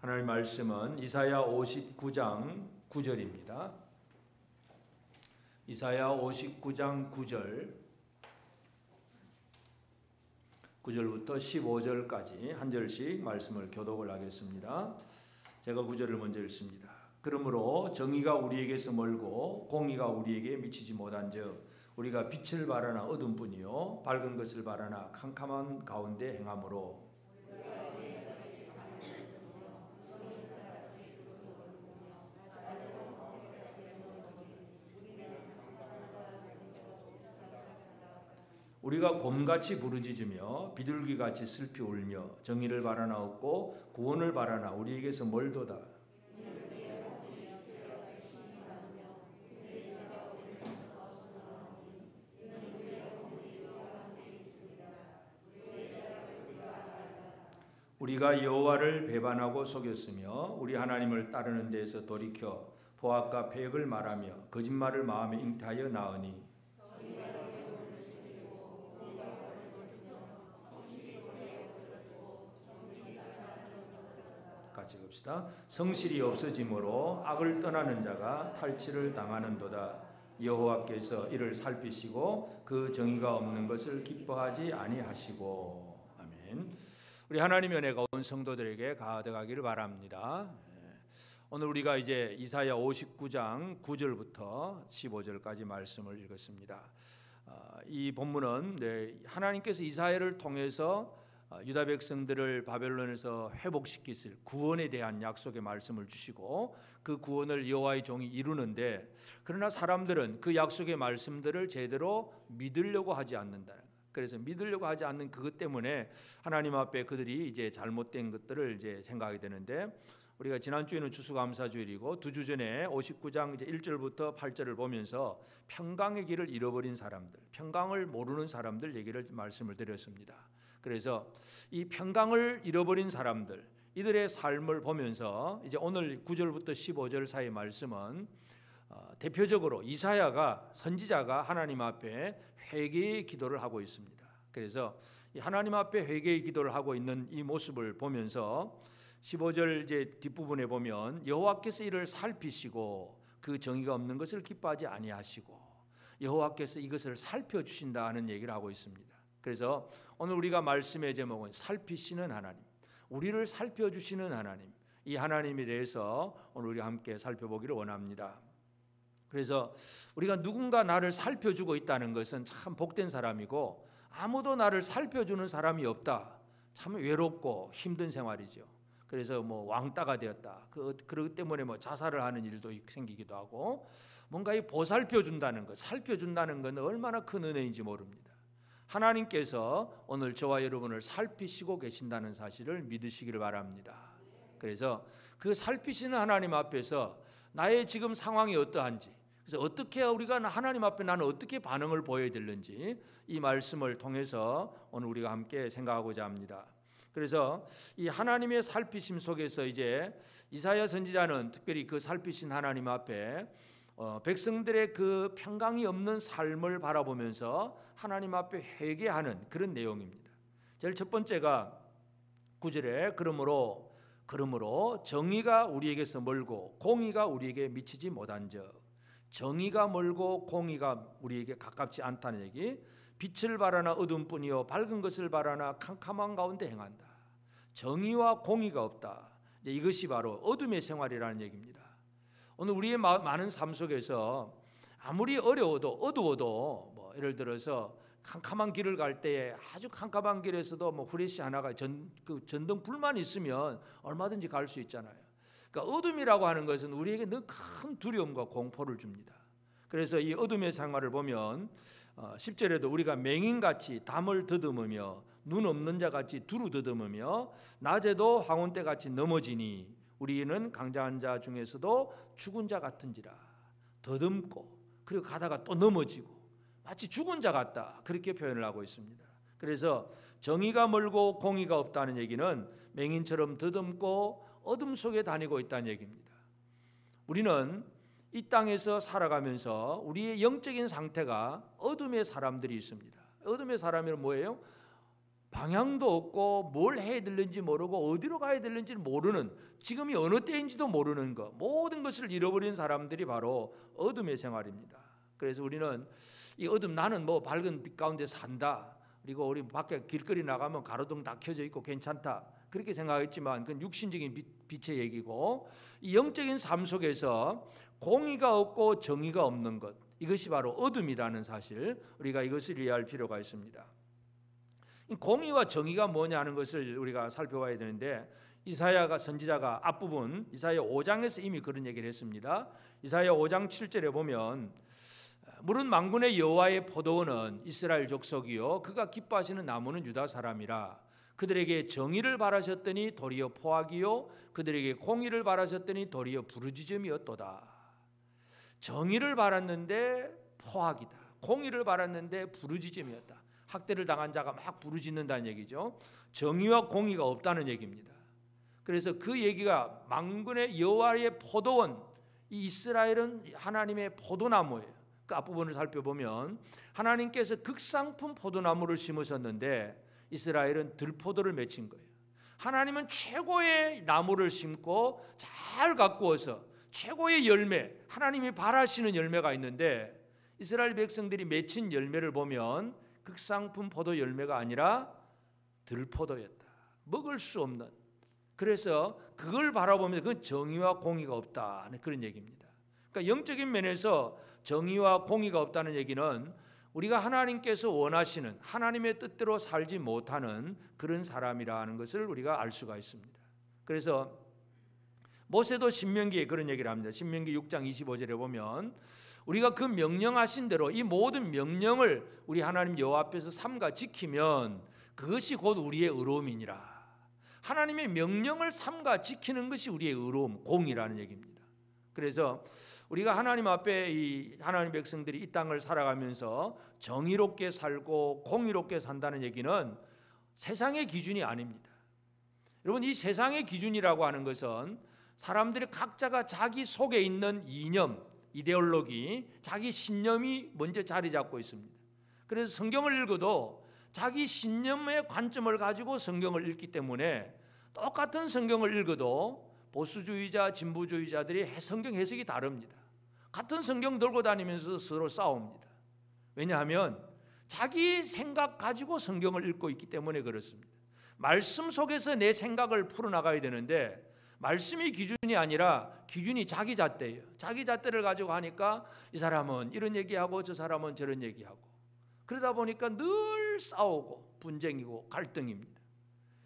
하나님 말씀은 이사야 59장 9절입니다. 이사야 59장 9절부터 15절까지 한 절씩 말씀을 교독을 하겠습니다. 제가 9절을 먼저 읽습니다. 그러므로 정의가 우리에게서 멀고 공의가 우리에게 미치지 못한즉 우리가 빛을 바라나 어둠뿐이요 밝은 것을 바라나 캄캄한 가운데 행함으로 우리가 곰같이 부르짖으며 비둘기같이 슬피 울며 정의를 바라나 없고 구원을 바라나 우리에게서 멀도다. 우리가 여호와를 배반하고 속였으며 우리 하나님을 따르는 데에서 돌이켜 보악과 패역을 말하며 거짓말을 마음에 잉태하여 나으니 같이 봅시다. 성실이 없어짐으로 악을 떠나는 자가 탈취를 당하는도다. 여호와께서 이를 살피시고 그 정의가 없는 것을 기뻐하지 아니하시고. 아멘. 우리 하나님의 은혜가 온 성도들에게 가득하기를 바랍니다. 오늘 우리가 이제 이사야 59장 9절부터 15절까지 말씀을 읽었습니다. 이 본문은 하나님께서 이사야를 통해서 유다 백성들을 바벨론에서 회복시키실 구원에 대한 약속의 말씀을 주시고 그 구원을 여호와의 종이 이루는데, 그러나 사람들은 그 약속의 말씀들을 제대로 믿으려고 하지 않는다는 거예요. 그래서 믿으려고 하지 않는 그것 때문에 하나님 앞에 그들이 이제 잘못된 것들을 이제 생각하게 되는데, 우리가 지난주에는 추수감사주일이고 두 주 전에 59장 이제 1절부터 8절을 보면서 평강의 길을 잃어버린 사람들, 평강을 모르는 사람들 얘기를 말씀을 드렸습니다. 그래서 이 평강을 잃어버린 사람들, 이들의 삶을 보면서 이제 오늘 9절부터 15절 사이 말씀은 대표적으로 이사야가 선지자가 하나님 앞에 회개의 기도를 하고 있습니다. 그래서 하나님 앞에 회개의 기도를 하고 있는 이 모습을 보면서 15절 이제 뒷부분에 보면 여호와께서 이를 살피시고 그 정의가 없는 것을 기뻐하지 아니하시고 여호와께서 이것을 살펴주신다는 얘기를 하고 있습니다. 그래서 오늘 우리가 말씀의 제목은 살피시는 하나님, 우리를 살펴주시는 하나님, 이 하나님에 대해서 오늘 우리가 함께 살펴보기를 원합니다. 그래서 우리가 누군가 나를 살펴주고 있다는 것은 참 복된 사람이고, 아무도 나를 살펴주는 사람이 없다, 참 외롭고 힘든 생활이죠. 그래서 뭐 왕따가 되었다, 그러기 때문에 뭐 자살을 하는 일도 생기기도 하고, 뭔가 이 보살펴준다는 것, 살펴준다는 건 얼마나 큰 은혜인지 모릅니다. 하나님께서 오늘 저와 여러분을 살피시고 계신다는 사실을 믿으시기를 바랍니다. 그래서 그 살피시는 하나님 앞에서 나의 지금 상황이 어떠한지, 그래서 어떻게 우리가 하나님 앞에 나는 어떻게 반응을 보여야 되는지 이 말씀을 통해서 오늘 우리가 함께 생각하고자 합니다. 그래서 이 하나님의 살피심 속에서 이제 이사야 선지자는 특별히 그 살피신 하나님 앞에 백성들의 그 평강이 없는 삶을 바라보면서 하나님 앞에 회개하는 그런 내용입니다. 제일 첫 번째가 9절에 그러므로 정의가 우리에게서 멀고 공의가 우리에게 미치지 못한즉, 정의가 멀고 공의가 우리에게 가깝지 않다는 얘기. 빛을 바라나 어둠뿐이요 밝은 것을 바라나 캄캄한 가운데 행한다. 정의와 공의가 없다. 이것이 바로 어둠의 생활이라는 얘기입니다. 오늘 우리의 많은 삶 속에서 아무리 어려워도 어두워도 뭐 예를 들어서 캄캄한 길을 갈 때에 아주 캄캄한 길에서도 뭐 후레쉬 하나가 전등 불만 있으면 얼마든지 갈 수 있잖아요. 그러니까 어둠이라고 하는 것은 우리에게 늘 큰 두려움과 공포를 줍니다. 그래서 이 어둠의 생활을 보면 10절에도 우리가 맹인같이 담을 더듬으며 눈 없는 자같이 두루 더듬으며 낮에도 황혼때같이 넘어지니 우리는 강자한 자 중에서도 죽은 자 같은지라. 더듬고 그리고 가다가 또 넘어지고 마치 죽은 자 같다, 그렇게 표현을 하고 있습니다. 그래서 정의가 멀고 공의가 없다는 얘기는 맹인처럼 더듬고 어둠 속에 다니고 있다는 얘기입니다. 우리는 이 땅에서 살아가면서 우리의 영적인 상태가 어둠의 사람들이 있습니다. 어둠의 사람은 뭐예요? 방향도 없고 뭘 해야 되는지 모르고 어디로 가야 되는지 모르는, 지금이 어느 때인지도 모르는 것, 모든 것을 잃어버린 사람들이 바로 어둠의 생활입니다. 그래서 우리는 이 어둠, 나는 뭐 밝은 빛 가운데 산다, 그리고 우리 밖에 길거리 나가면 가로등 다 켜져 있고 괜찮다, 그렇게 생각했지만 그건 육신적인 빛의 얘기고, 이 영적인 삶 속에서 공의가 없고 정의가 없는 것, 이것이 바로 어둠이라는 사실, 우리가 이것을 이해할 필요가 있습니다. 공의와 정의가 뭐냐 하는 것을 우리가 살펴봐야 되는데, 이사야가 선지자가 앞부분 이사야 5장에서 이미 그런 얘기를 했습니다. 이사야 5장 7절에 보면 물은 만군의 여호와의 포도원은 이스라엘 족속이요 그가 기뻐하시는 나무는 유다 사람이라. 그들에게 정의를 바라셨더니 도리어 포악이요 그들에게 공의를 바라셨더니 도리어 부르짖음이었도다. 정의를 바랐는데 포악이다, 공의를 바랐는데 부르짖음이었다. 학대를 당한 자가 막 부르짖는다는 얘기죠. 정의와 공의가 없다는 얘기입니다. 그래서 그 얘기가 만군의 여호와의 포도원, 이 이스라엘은 하나님의 포도나무예요. 그 앞부분을 살펴보면 하나님께서 극상품 포도나무를 심으셨는데 이스라엘은 들포도를 맺힌 거예요. 하나님은 최고의 나무를 심고 잘 가꾸어서 최고의 열매, 하나님이 바라시는 열매가 있는데 이스라엘 백성들이 맺힌 열매를 보면 극상품 포도 열매가 아니라 들포도였다. 먹을 수 없는. 그래서 그걸 바라보면서 그건 정의와 공의가 없다는 그런 얘기입니다. 그러니까 영적인 면에서 정의와 공의가 없다는 얘기는 우리가 하나님께서 원하시는 하나님의 뜻대로 살지 못하는 그런 사람이라는 것을 우리가 알 수가 있습니다. 그래서 모세도 신명기에 그런 얘기를 합니다. 신명기 6장 25절에 보면 우리가 그 명령하신 대로 이 모든 명령을 우리 하나님 여호와 앞에서 삼가 지키면 그것이 곧 우리의 의로움이니라. 하나님의 명령을 삼가 지키는 것이 우리의 의로움, 공이라는 얘기입니다. 그래서 우리가 하나님 앞에 이 하나님 백성들이 이 땅을 살아가면서 정의롭게 살고 공의롭게 산다는 얘기는 세상의 기준이 아닙니다. 여러분, 이 세상의 기준이라고 하는 것은 사람들이 각자가 자기 속에 있는 이념, 이데올로기, 자기 신념이 먼저 자리 잡고 있습니다. 그래서 성경을 읽어도 자기 신념의 관점을 가지고 성경을 읽기 때문에 똑같은 성경을 읽어도 보수주의자, 진보주의자들이 성경 해석이 다릅니다. 같은 성경 들고 다니면서 서로 싸웁니다. 왜냐하면 자기 생각 가지고 성경을 읽고 있기 때문에 그렇습니다. 말씀 속에서 내 생각을 풀어나가야 되는데 말씀이 기준이 아니라 기준이 자기 잣대예요. 자기 잣대를 가지고 하니까 이 사람은 이런 얘기하고 저 사람은 저런 얘기하고, 그러다 보니까 늘 싸우고 분쟁이고 갈등입니다.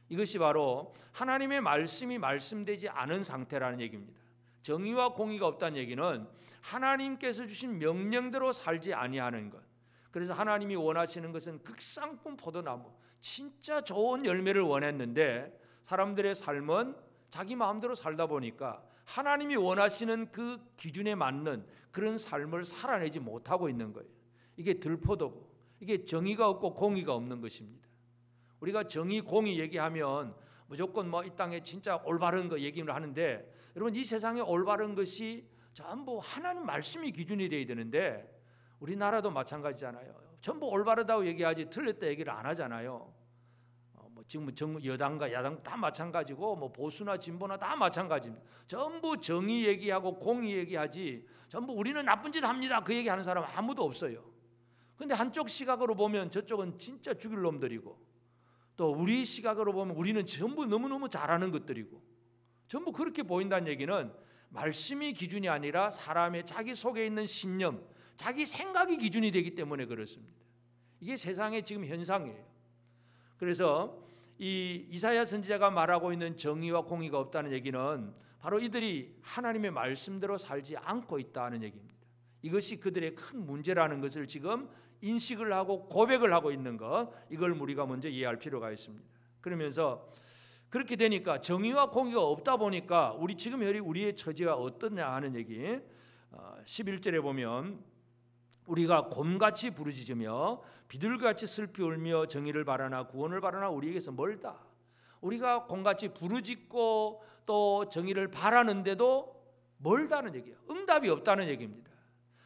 이것이 바로 하나님의 말씀이 말씀되지 않은 상태라는 얘기입니다. 정의와 공의가 없다는 얘기는 하나님께서 주신 명령대로 살지 아니하는 것. 그래서 하나님이 원하시는 것은 극상품 포도나무, 진짜 좋은 열매를 원했는데 사람들의 삶은 자기 마음대로 살다 보니까 하나님이 원하시는 그 기준에 맞는 그런 삶을 살아내지 못하고 있는 거예요. 이게 들포도고, 이게 정의가 없고 공의가 없는 것입니다. 우리가 정의, 공의 얘기하면 무조건 뭐 이 땅에 진짜 올바른 거 얘기를 하는데, 여러분, 이 세상에 올바른 것이 전부 하나님 말씀이 기준이 되어야 되는데 우리나라도 마찬가지잖아요. 전부 올바르다고 얘기하지 틀렸다 얘기를 안 하잖아요. 지금 여당과 야당 다 마찬가지고 뭐 보수나 진보나 다 마찬가지입니다. 전부 정의 얘기하고 공의 얘기하지 전부 우리는 나쁜 짓 합니다 그 얘기하는 사람 아무도 없어요. 그런데 한쪽 시각으로 보면 저쪽은 진짜 죽일 놈들이고, 또 우리 시각으로 보면 우리는 전부 너무너무 잘하는 것들이고, 전부 그렇게 보인다는 얘기는 말씀이 기준이 아니라 사람의 자기 속에 있는 신념, 자기 생각이 기준이 되기 때문에 그렇습니다. 이게 세상의 지금 현상이에요. 그래서 이 이사야 선지자가 말하고 있는 정의와 공의가 없다는 얘기는 바로 이들이 하나님의 말씀대로 살지 않고 있다는 얘기입니다. 이것이 그들의 큰 문제라는 것을 지금 인식을 하고 고백을 하고 있는 것, 이걸 우리가 먼저 이해할 필요가 있습니다. 그러면서 그렇게 되니까 정의와 공의가 없다 보니까 우리 지금 우리의 처지가 어떠냐 하는 얘기, 11절에 보면 우리가 곰같이 부르짖으며 비둘기같이 슬피 울며 정의를 바라나 구원을 바라나 우리에게서 멀다. 우리가 곰같이 부르짖고 또 정의를 바라는데도 멀다는 얘기예요. 응답이 없다는 얘기입니다.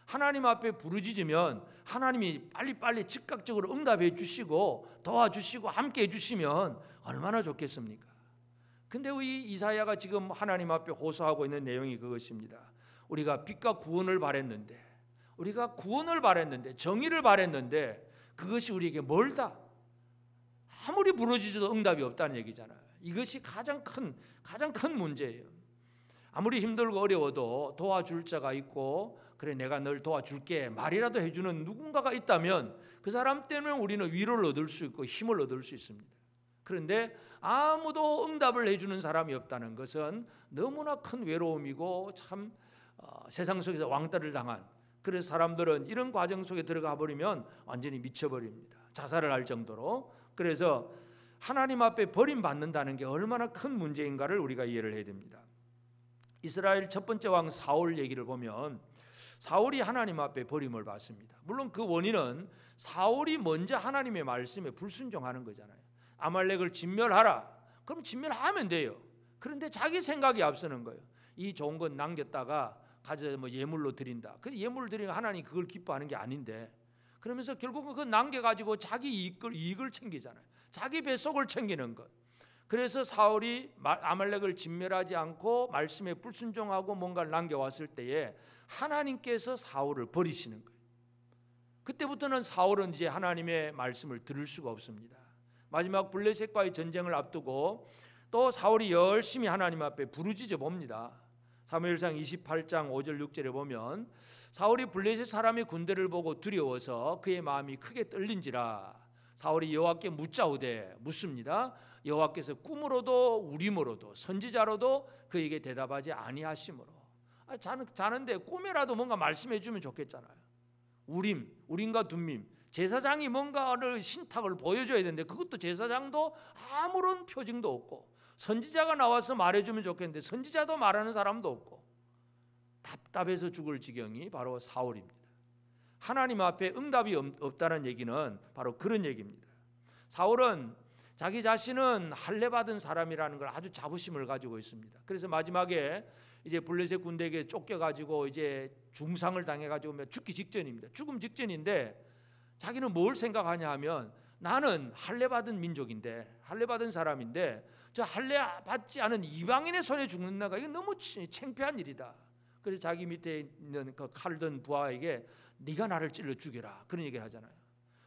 하나님 앞에 부르짖으면 하나님이 빨리빨리 즉각적으로 응답해 주시고 도와주시고 함께 해주시면 얼마나 좋겠습니까? 근데 이 이사야가 지금 하나님 앞에 호소하고 있는 내용이 그것입니다. 우리가 빛과 구원을 바랬는데, 우리가 구원을 바랬는데, 정의를 바랬는데 그것이 우리에게 멀다. 아무리 부르짖어도 응답이 없다는 얘기잖아요. 이것이 가장 큰 문제예요. 아무리 힘들고 어려워도 도와줄 자가 있고, 그래 내가 널 도와줄게 말이라도 해주는 누군가가 있다면 그 사람 때문에 우리는 위로를 얻을 수 있고 힘을 얻을 수 있습니다. 그런데 아무도 응답을 해주는 사람이 없다는 것은 너무나 큰 외로움이고 참 세상 속에서 왕따를 당한, 그래서 사람들은 이런 과정 속에 들어가 버리면 완전히 미쳐버립니다. 자살을 할 정도로. 그래서 하나님 앞에 버림받는다는 게 얼마나 큰 문제인가를 우리가 이해를 해야 됩니다. 이스라엘 첫 번째 왕 사울 얘기를 보면 사울이 하나님 앞에 버림을 받습니다. 물론 그 원인은 사울이 먼저 하나님의 말씀에 불순종하는 거잖아요. 아말렉을 진멸하라. 그럼 진멸하면 돼요. 그런데 자기 생각이 앞서는 거예요. 이 좋은 건 남겼다가 가져 예물로 드린다. 그 예물을 드리면 하나님 그걸 기뻐하는 게 아닌데, 그러면서 결국은 그 남겨가지고 자기 이익을 챙기잖아요. 자기 뱃속을 챙기는 것. 그래서 사울이 아말렉을 진멸하지 않고 말씀에 불순종하고 뭔가를 남겨왔을 때에 하나님께서 사울을 버리시는 거예요. 그때부터는 사울은 이제 하나님의 말씀을 들을 수가 없습니다. 마지막 블레셋과의 전쟁을 앞두고 또 사울이 열심히 하나님 앞에 부르짖어 봅니다. 사무엘상 28장 5절 6절에 보면 사울이 블레셋 사람의 군대를 보고 두려워서 그의 마음이 크게 떨린지라 사울이 여호와께 묻습니다. 여호와께서 꿈으로도 우림으로도 선지자로도 그에게 대답하지 아니하심으로. 자는데 꿈에라도 뭔가 말씀해 주면 좋겠잖아요. 우림과 둠밈, 제사장이 뭔가를 신탁을 보여줘야 되는데 그것도 제사장도 아무런 표징도 없고, 선지자가 나와서 말해주면 좋겠는데 선지자도 말하는 사람도 없고, 답답해서 죽을 지경이 바로 사울입니다. 하나님 앞에 응답이 없다는 얘기는 바로 그런 얘기입니다. 사울은 자기 자신은 할례 받은 사람이라는 걸 아주 자부심을 가지고 있습니다. 그래서 마지막에 이제 블레셋 군대에게 쫓겨가지고 이제 중상을 당해가지고 죽기 직전입니다. 죽음 직전인데 자기는 뭘 생각하냐 하면, 나는 할례 받은 민족인데, 할례 받은 사람인데 저 할례 받지 않은 이방인의 손에 죽는다가 이거 너무 창피한 일이다. 그래서 자기 밑에 있는 그 칼든 부하에게 네가 나를 찔러 죽여라, 그런 얘기를 하잖아요.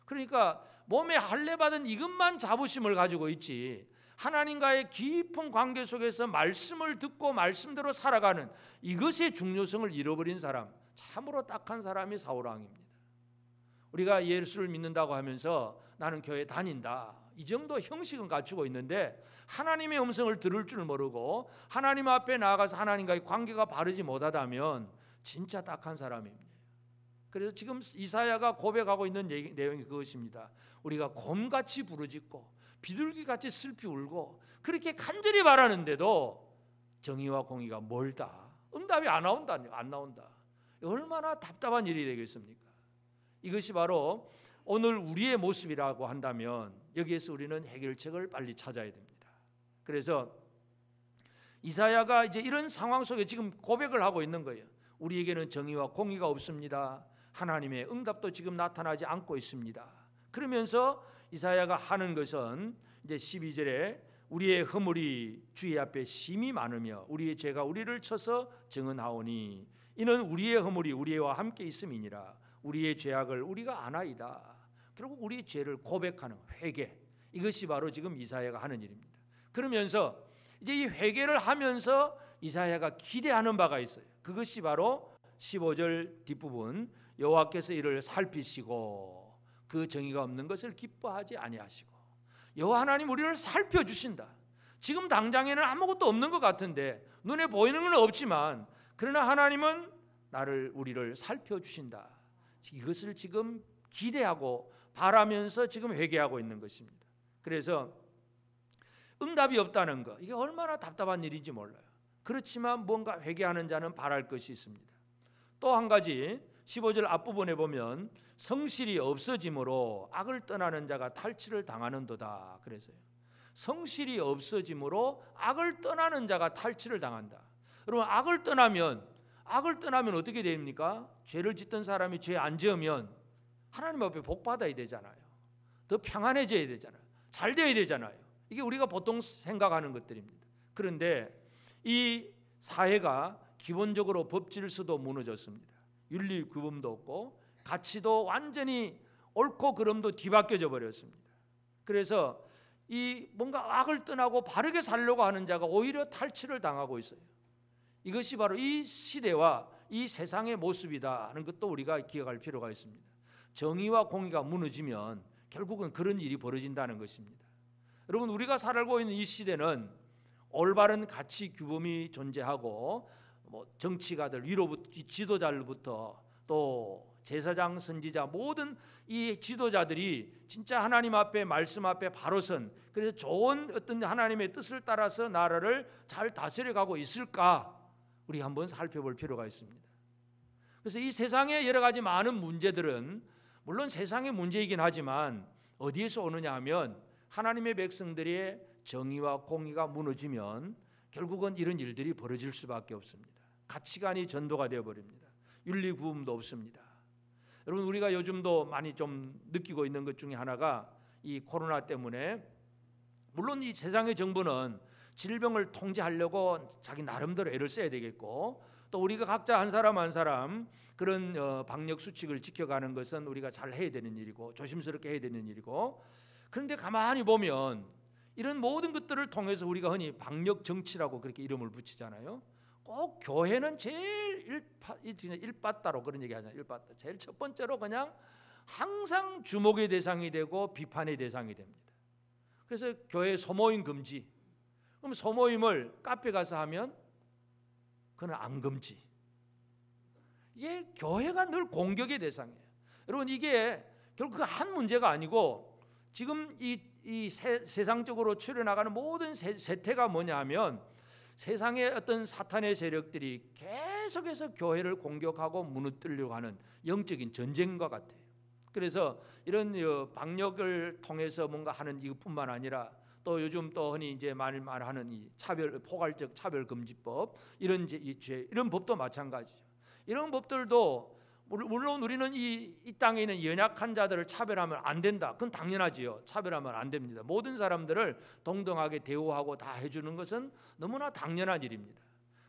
그러니까 몸에 할례 받은 이것만 자부심을 가지고 있지, 하나님과의 깊은 관계 속에서 말씀을 듣고 말씀대로 살아가는 이것의 중요성을 잃어버린 사람, 참으로 딱한 사람이 사울 왕입니다. 우리가 예수를 믿는다고 하면서 나는 교회 다닌다, 이 정도 형식은 갖추고 있는데 하나님의 음성을 들을 줄 모르고 하나님 앞에 나아가서 하나님과의 관계가 바르지 못하다면 진짜 딱한 사람입니다. 그래서 지금 이사야가 고백하고 있는 내용이 그것입니다. 우리가 곰같이 부르짖고 비둘기같이 슬피 울고 그렇게 간절히 바라는데도 정의와 공의가 멀다, 응답이 안 나온다. 얼마나 답답한 일이 되겠습니까? 이것이 바로 오늘 우리의 모습이라고 한다면 여기에서 우리는 해결책을 빨리 찾아야 됩니다. 그래서 이사야가 이제 이런 상황 속에 지금 고백을 하고 있는 거예요. 우리에게는 정의와 공의가 없습니다. 하나님의 응답도 지금 나타나지 않고 있습니다. 그러면서 이사야가 하는 것은 이제 12절에 우리의 허물이 주의 앞에 심히 많으며 우리의 죄가 우리를 쳐서 증언하오니 이는 우리의 허물이 우리와 함께 있음이니라. 우리의 죄악을 우리가 아나이다. 결국 우리의 죄를 고백하는 회개, 이것이 바로 지금 이사야가 하는 일입니다. 그러면서 이제 이 회개를 하면서 이사야가 기대하는 바가 있어요. 그것이 바로 15절 뒷부분, 여호와께서 이를 살피시고 그 정의가 없는 것을 기뻐하지 아니하시고. 여호와 하나님 우리를 살펴주신다. 지금 당장에는 아무것도 없는 것 같은데, 눈에 보이는 건 없지만 그러나 하나님은 우리를 살펴주신다. 이것을 지금 기대하고 바라면서 지금 회개하고 있는 것입니다. 그래서 응답이 없다는 것, 이게 얼마나 답답한 일인지 몰라요. 그렇지만 뭔가 회개하는 자는 바랄 것이 있습니다. 또 한 가지 15절 앞부분에 보면 성실이 없어짐으로 악을 떠나는 자가 탈취를 당하는도다. 그래서요, 성실이 없어짐으로 악을 떠나는 자가 탈취를 당한다. 여러분, 악을 떠나면 악을 떠나면 어떻게 됩니까? 죄를 짓던 사람이 죄 안 지으면 하나님 앞에 복 받아야 되잖아요. 더 평안해져야 되잖아요. 잘 돼야 되잖아요. 이게 우리가 보통 생각하는 것들입니다. 그런데 이 사회가 기본적으로 법 질서도 무너졌습니다. 윤리 규범도 없고 가치도 완전히 옳고 그름도 뒤바뀌어져 버렸습니다. 그래서 이 뭔가 악을 떠나고 바르게 살려고 하는 자가 오히려 탈취를 당하고 있어요. 이것이 바로 이 시대와 이 세상의 모습이다 하는 것도 우리가 기억할 필요가 있습니다. 정의와 공의가 무너지면 결국은 그런 일이 벌어진다는 것입니다. 여러분, 우리가 살고 있는 이 시대는 올바른 가치 규범이 존재하고 정치가들 위로부터 지도자들부터 또 제사장, 선지자 모든 이 지도자들이 진짜 하나님 앞에 말씀 앞에 바로 선, 그래서 좋은 어떤 하나님의 뜻을 따라서 나라를 잘 다스려가고 있을까 우리 한번 살펴볼 필요가 있습니다. 그래서 이 세상의 여러 가지 많은 문제들은 물론 세상의 문제이긴 하지만 어디에서 오느냐 하면 하나님의 백성들의 정의와 공의가 무너지면 결국은 이런 일들이 벌어질 수밖에 없습니다. 가치관이 전도가 되어버립니다. 윤리구음도 없습니다. 여러분, 우리가 요즘도 많이 좀 느끼고 있는 것 중에 하나가 이 코로나 때문에 물론 이 세상의 정부는 질병을 통제하려고 자기 나름대로 애를 써야 되겠고 또 우리가 각자 한 사람 한 사람 그런 방역 수칙을 지켜가는 것은 우리가 잘 해야 되는 일이고 조심스럽게 해야 되는 일이고, 그런데 가만히 보면 이런 모든 것들을 통해서 우리가 흔히 방역 정치라고 그렇게 이름을 붙이잖아요. 꼭 교회는 제일 일빠따로 그런 얘기 하잖아요. 일빠따. 제일 첫 번째로 그냥 항상 주목의 대상이 되고 비판의 대상이 됩니다. 그래서 교회 소모임 금지. 그럼 소모임을 카페 가서 하면 그건 안 금지. 이게 교회가 늘 공격의 대상이에요. 여러분, 이게 결국 그 한 문제가 아니고 지금 이 세상적으로 출현나가는 모든 세태가 뭐냐 하면 세상의 어떤 사탄의 세력들이 계속해서 교회를 공격하고 무너뜨리려고 하는 영적인 전쟁과 같아요. 그래서 이런 방역을 통해서 뭔가 하는 이것뿐만 아니라 또 요즘 또 흔히 이제 말하는 이 포괄적 차별금지법 이런 이런 법도 마찬가지죠. 이런 법들도 물론 우리는 이 땅에 있는 연약한 자들을 차별하면 안 된다. 그건 당연하지요. 차별하면 안 됩니다. 모든 사람들을 동등하게 대우하고 다 해주는 것은 너무나 당연한 일입니다.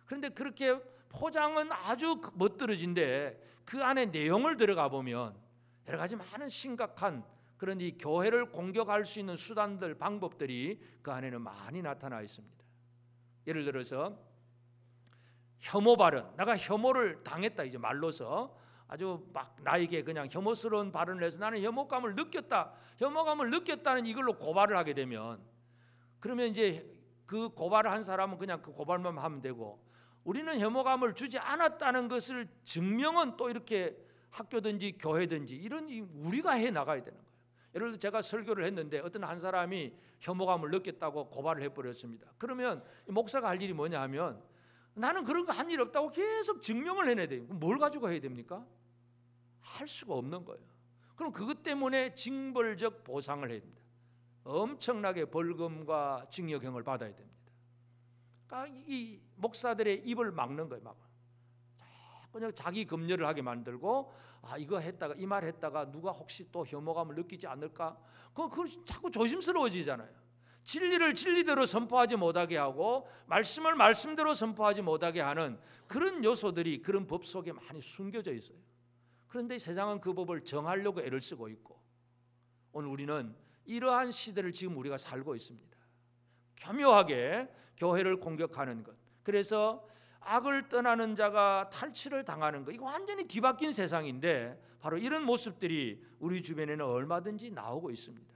그런데 그렇게 포장은 아주 멋들어진데 그 안에 내용을 들어가 보면 여러 가지 많은 심각한 그런 이 교회를 공격할 수 있는 수단들, 방법들이 그 안에는 많이 나타나 있습니다. 예를 들어서 혐오 발언, 내가 혐오를 당했다 이제 말로서 아주 막 나에게 그냥 혐오스러운 발언을 해서 나는 혐오감을 느꼈다. 혐오감을 느꼈다는 이걸로 고발을 하게 되면 그러면 이제 그 고발을 한 사람은 그냥 그 고발만 하면 되고 우리는 혐오감을 주지 않았다는 것을 증명은 또 이렇게 학교든지 교회든지 이런 우리가 해 나가야 되는 거예요. 예를 들어 제가 설교를 했는데 어떤 한 사람이 혐오감을 느꼈다고 고발을 해버렸습니다. 그러면 목사가 할 일이 뭐냐 하면 나는 그런 거 한 일 없다고 계속 증명을 해내야 돼요. 그럼 뭘 가지고 해야 됩니까? 할 수가 없는 거예요. 그럼 그것 때문에 징벌적 보상을 해야 됩니다. 엄청나게 벌금과 징역형을 받아야 됩니다. 그러니까 이 목사들의 입을 막는 거예요. 막 그냥 자기 검열을 하게 만들고 이거 했다가 이 말 했다가 누가 혹시 또 혐오감을 느끼지 않을까? 그거 자꾸 조심스러워지잖아요. 진리를 진리대로 선포하지 못하게 하고 말씀을 말씀대로 선포하지 못하게 하는 그런 요소들이 그런 법 속에 많이 숨겨져 있어요. 그런데 세상은 그 법을 정하려고 애를 쓰고 있고 오늘 우리는 이러한 시대를 지금 우리가 살고 있습니다. 교묘하게 교회를 공격하는 것, 그래서 악을 떠나는 자가 탈취를 당하는 것, 이거 완전히 뒤바뀐 세상인데 바로 이런 모습들이 우리 주변에는 얼마든지 나오고 있습니다.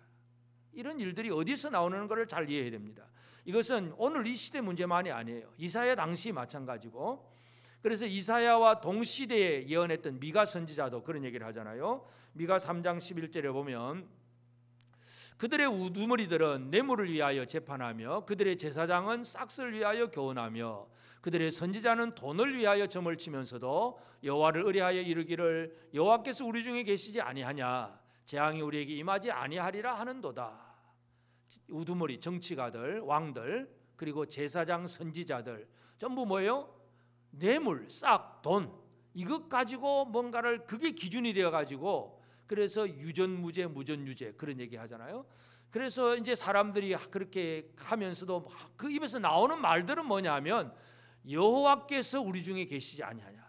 이런 일들이 어디서 나오는 것을 잘 이해해야 됩니다. 이것은 오늘 이 시대 문제만이 아니에요. 이사야 당시 마찬가지고, 그래서 이사야와 동시대에 예언했던 미가 선지자도 그런 얘기를 하잖아요. 미가 3장 11절에 보면 그들의 우두머리들은 뇌물을 위하여 재판하며 그들의 제사장은 싹스를 위하여 교훈하며 그들의 선지자는 돈을 위하여 점을 치면서도 여호와를 의뢰하여 이르기를 여호와께서 우리 중에 계시지 아니하냐, 재앙이 우리에게 임하지 아니하리라 하는도다. 우두머리 정치가들, 왕들, 그리고 제사장, 선지자들 전부 뭐예요? 뇌물, 싹, 돈 이것 가지고 뭔가를 그게 기준이 되어 가지고 그래서 유전무죄, 무전유죄 그런 얘기 하잖아요. 그래서 이제 사람들이 그렇게 하면서도 그 입에서 나오는 말들은 뭐냐면 여호와께서 우리 중에 계시지 아니하냐,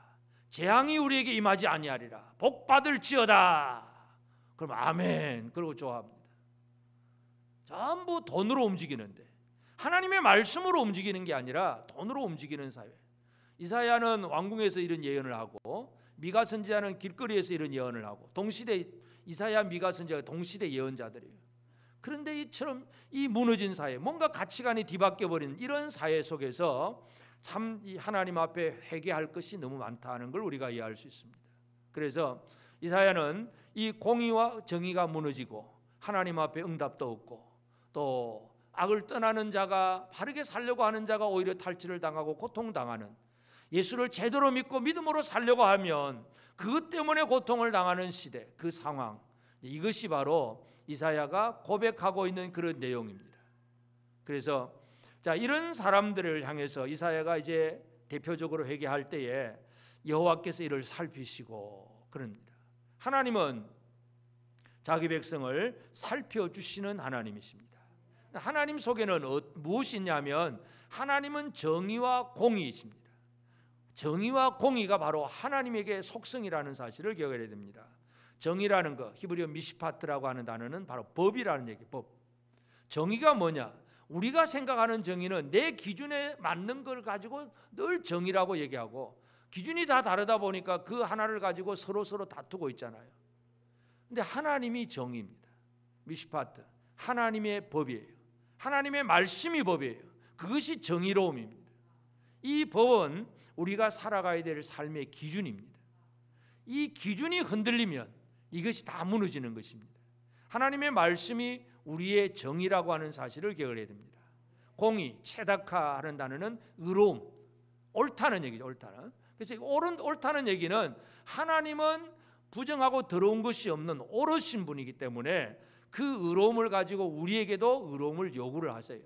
재앙이 우리에게 임하지 아니하리라, 복 받을지어다. 그럼 아멘 그러고 좋아합니다. 전부 돈으로 움직이는데 하나님의 말씀으로 움직이는 게 아니라 돈으로 움직이는 사회. 이사야는 왕궁에서 이런 예언을 하고 미가 선지자는 길거리에서 이런 예언을 하고 동시대 이사야, 미가 선지자가 동시대 예언자들이에요. 그런데 이처럼 이 무너진 사회, 뭔가 가치관이 뒤바뀌어 버린 이런 사회 속에서 참 이 하나님 앞에 회개할 것이 너무 많다는 걸 우리가 이해할 수 있습니다. 그래서 이사야는 이 공의와 정의가 무너지고 하나님 앞에 응답도 없고 또 악을 떠나는 자가, 바르게 살려고 하는 자가 오히려 탈취를 당하고 고통당하는, 예수를 제대로 믿고 믿음으로 살려고 하면 그것 때문에 고통을 당하는 시대, 그 상황, 이것이 바로 이사야가 고백하고 있는 그런 내용입니다. 그래서 자, 이런 사람들을 향해서 이사야가 이제 대표적으로 회개할 때에 여호와께서 이를 살피시고 그럽니다. 하나님은 자기 백성을 살펴주시는 하나님이십니다. 하나님 속에는 무엇이 있냐면 하나님은 정의와 공의이십니다. 정의와 공의가 바로 하나님에게 속성이라는 사실을 기억해야 됩니다. 정의라는 거, 히브리어 미시파트라고 하는 단어는 바로 법이라는 얘기, 법. 정의가 뭐냐? 우리가 생각하는 정의는 내 기준에 맞는 걸 가지고 늘 정의라고 얘기하고, 기준이 다 다르다 보니까 그 하나를 가지고 서로 다투고 있잖아요. 근데 하나님이 정의입니다. 미시파트, 하나님의 법이에요. 하나님의 말씀이 법이에요. 그것이 정의로움입니다. 이 법은 우리가 살아가야 될 삶의 기준입니다. 이 기준이 흔들리면 이것이 다 무너지는 것입니다. 하나님의 말씀이 우리의 정의라고 하는 사실을 기억해야 됩니다. 공의, 체다카 하는 단어는 의로움, 옳다는 얘기죠. 옳다는. 그래서 옳다는 얘기는 하나님은 부정하고 더러운 것이 없는 옳으신 분이기 때문에 그 의로움을 가지고 우리에게도 의로움을 요구를 하세요.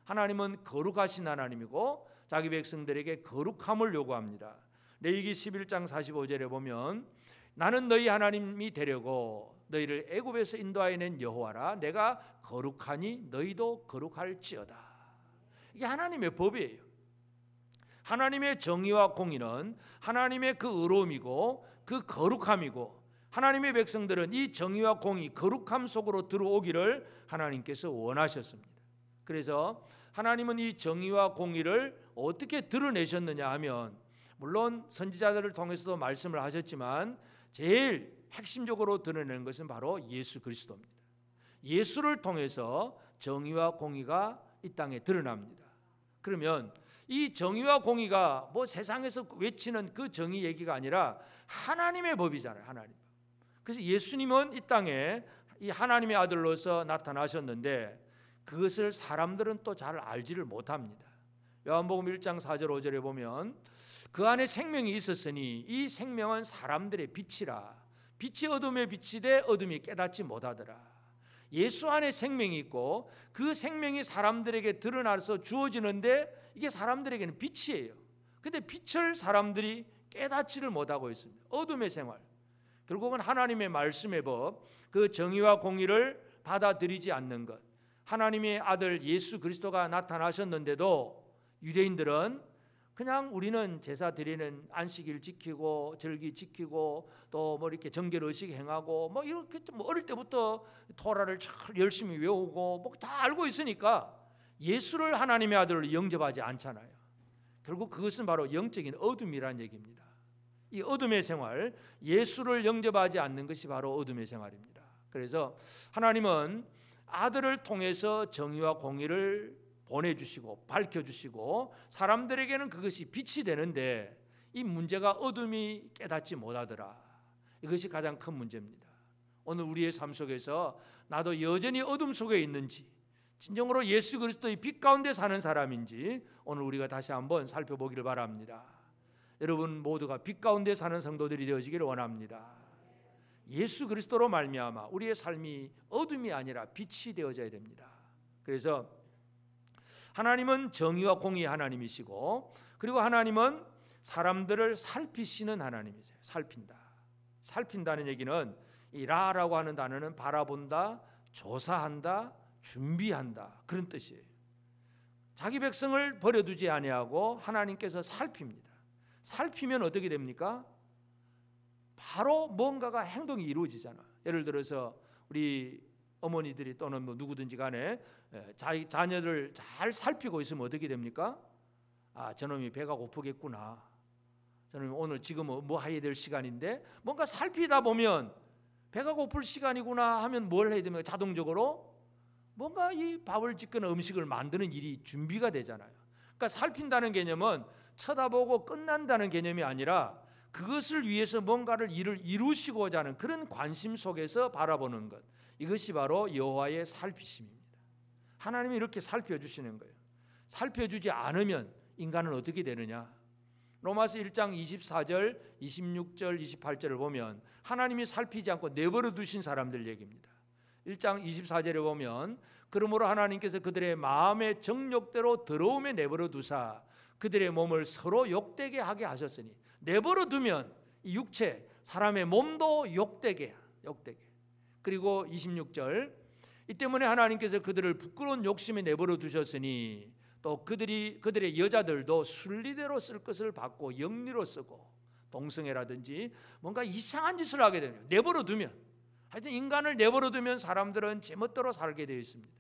하나님은 거룩하신 하나님이고 자기 백성들에게 거룩함을 요구합니다. 레위기 11장 45절에 보면 나는 너희 하나님이 되려고 너희를 애굽에서 인도하여 낸 여호와라, 내가 거룩하니 너희도 거룩할지어다. 이게 하나님의 법이에요. 하나님의 정의와 공의는 하나님의 그 의로움이고 그 거룩함이고, 하나님의 백성들은 이 정의와 공의, 거룩함 속으로 들어오기를 하나님께서 원하셨습니다. 그래서 하나님은 이 정의와 공의를 어떻게 드러내셨느냐 하면, 물론 선지자들을 통해서도 말씀을 하셨지만 제일 핵심적으로 드러내는 것은 바로 예수 그리스도입니다. 예수를 통해서 정의와 공의가 이 땅에 드러납니다. 그러면 이 정의와 공의가 뭐 세상에서 외치는 그 정의 얘기가 아니라 하나님의 법이잖아요. 하나님. 그래서 예수님은 이 땅에 이 하나님의 아들로서 나타나셨는데 그것을 사람들은 또 잘 알지를 못합니다. 요한복음 1장 4절 5절에 보면 그 안에 생명이 있었으니 이 생명은 사람들의 빛이라, 빛이 어둠에 비치되 어둠이 깨닫지 못하더라. 예수 안에 생명이 있고 그 생명이 사람들에게 드러나서 주어지는데 이게 사람들에게는 빛이에요. 근데 빛을 사람들이 깨닫지를 못하고 있습니다. 어둠의 생활. 결국은 하나님의 말씀의 법, 그 정의와 공의를 받아들이지 않는 것. 하나님의 아들 예수 그리스도가 나타나셨는데도 유대인들은 그냥 우리는 제사 드리는 안식일 지키고 절기 지키고 또 뭐 이렇게 정결의식 행하고 뭐 이렇게 뭐 어릴 때부터 토라를 잘 열심히 외우고 뭐 다 알고 있으니까 예수를 하나님의 아들로 영접하지 않잖아요. 결국 그것은 바로 영적인 어둠이라는 얘기입니다. 이 어둠의 생활, 예수를 영접하지 않는 것이 바로 어둠의 생활입니다. 그래서 하나님은 아들을 통해서 정의와 공의를 보내주시고 밝혀주시고 사람들에게는 그것이 빛이 되는데 이 문제가 어둠이 깨닫지 못하더라. 이것이 가장 큰 문제입니다. 오늘 우리의 삶 속에서 나도 여전히 어둠 속에 있는지, 진정으로 예수 그리스도의 빛 가운데 사는 사람인지 오늘 우리가 다시 한번 살펴보기를 바랍니다. 여러분 모두가 빛 가운데 사는 성도들이 되어지기를 원합니다. 예수 그리스도로 말미암아 우리의 삶이 어둠이 아니라 빛이 되어져야 됩니다. 그래서 하나님은 정의와 공의의 하나님이시고, 그리고 하나님은 사람들을 살피시는 하나님이세요. 살핀다. 살핀다는 얘기는 이 라라고 하는 단어는 바라본다, 조사한다, 준비한다 그런 뜻이에요. 자기 백성을 버려두지 아니하고 하나님께서 살핍니다. 살피면 어떻게 됩니까? 바로 뭔가가 행동이 이루어지잖아. 예를 들어서 우리 어머니들이 또는 뭐 누구든지 간에 자기 자녀를 잘 살피고 있으면 어떻게 됩니까? 아, 저놈이 배가 고프겠구나. 저놈이 오늘 지금 뭐 해야 될 시간인데 뭔가 살피다 보면 배가 고플 시간이구나 하면 뭘 해야 됩니까? 자동적으로 뭔가 이 밥을 짓거나 음식을 만드는 일이 준비가 되잖아요. 그러니까 살핀다는 개념은 쳐다보고 끝난다는 개념이 아니라 그것을 위해서 뭔가를 일을 이루시고자 하는 그런 관심 속에서 바라보는 것. 이것이 바로 여호와의 살피심입니다. 하나님이 이렇게 살펴주시는 거예요. 살펴주지 않으면 인간은 어떻게 되느냐? 로마서 1장 24절, 26절, 28절을 보면 하나님이 살피지 않고 내버려 두신 사람들 얘기입니다. 1장 24절에 보면 그러므로 하나님께서 그들의 마음의 정욕대로 더러움에 내버려 두사 그들의 몸을 서로 욕되게 하게 하셨으니 내버려 두면 이 육체 사람의 몸도 욕되게. 그리고 26절 이 때문에 하나님께서 그들을 부끄러운 욕심에 내버려 두셨으니 또 그들의 여자들도 순리대로 쓸 것을 받고 영리로 쓰고 동성애라든지 뭔가 이상한 짓을 하게 됩니다. 내버려 두면 하여튼 인간을 내버려 두면 사람들은 제멋대로 살게 되어 있습니다.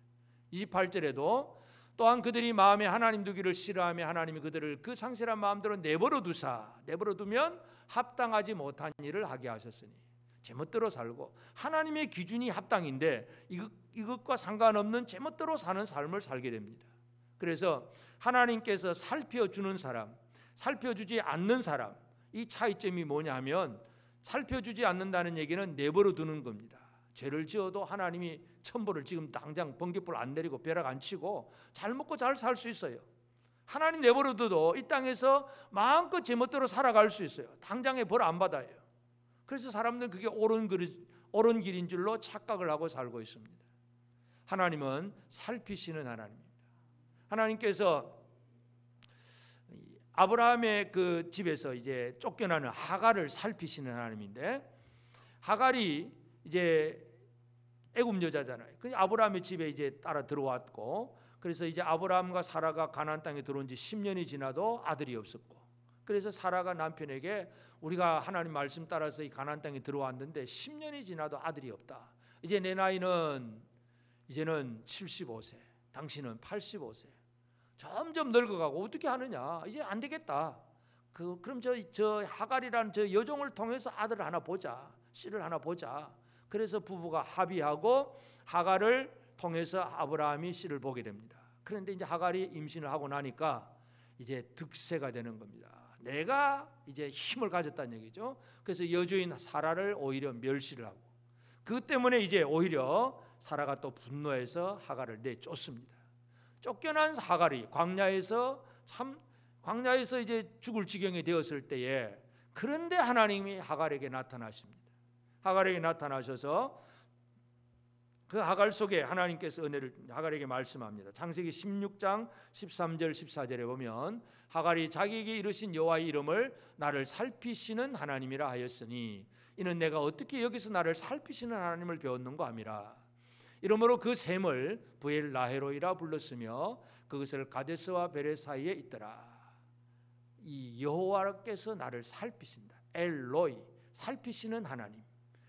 28절에도 또한 그들이 마음에 하나님 두기를 싫어하며 하나님이 그들을 그 상실한 마음대로 내버려 두면 합당하지 못한 일을 하게 하셨으니 제멋대로 살고 하나님의 기준이 합당인데 이것과 상관없는 제멋대로 사는 삶을 살게 됩니다. 그래서 하나님께서 살펴주는 사람, 살펴주지 않는 사람 이 차이점이 뭐냐 하면 살펴주지 않는다는 얘기는 내버려 두는 겁니다. 죄를 지어도 하나님이 천벌을 지금 당장 번개불 안 내리고 벼락 안 치고 잘 먹고 잘 살 수 있어요. 하나님 내버려 둬도 이 땅에서 마음껏 제멋대로 살아갈 수 있어요. 당장에 벌 안 받아요. 그래서 사람들은 그게 옳은 길인 줄로 착각을 하고 살고 있습니다. 하나님은 살피시는 하나님입니다. 하나님께서 아브라함의 그 집에서 이제 쫓겨나는 하갈을 살피시는 하나님인데 하갈이 이제 애굽 여자잖아요. 그 아브라함의 집에 이제 따라 들어왔고 그래서 이제 아브라함과 사라가 가나안 땅에 들어온 지 10년이 지나도 아들이 없었고 그래서 사라가 남편에게 우리가 하나님 말씀 따라서 이 가나안 땅에 들어왔는데 10년이 지나도 아들이 없다. 이제 내 나이는 이제는 75세, 당신은 85세. 점점 늙어가고 어떻게 하느냐? 이제 안 되겠다. 그럼 저 하갈이라는 저 여종을 통해서 아들을 하나 보자, 씨를 하나 보자. 그래서 부부가 합의하고 하갈을 통해서 아브라함이 씨를 보게 됩니다. 그런데 이제 하갈이 임신을 하고 나니까 이제 득세가 되는 겁니다. 내가 이제 힘을 가졌다는 얘기죠. 그래서 여주인 사라를 오히려 멸시를 하고 그 때문에 이제 오히려 사라가 또 분노해서 하갈을 내쫓습니다. 쫓겨난 하갈이 광야에서 이제 죽을 지경이 되었을 때에 그런데 하나님이 하갈에게 나타나십니다. 하갈에게 나타나셔서 그 하갈 속에 하나님께서 은혜를 하갈에게 말씀합니다. 창세기 16장 13절 14절에 보면 하갈이 자기에게 이르신 여호와의 이름을 나를 살피시는 하나님이라 하였으니 이는 내가 어떻게 여기서 나를 살피시는 하나님을 배웠는가 함이라. 이러므로 그 샘을 부엘 라헤로이라 불렀으며 그것을 가데스와 베레 사이에 있더라. 이 여호와께서 나를 살피신다. 엘로이, 살피시는 하나님.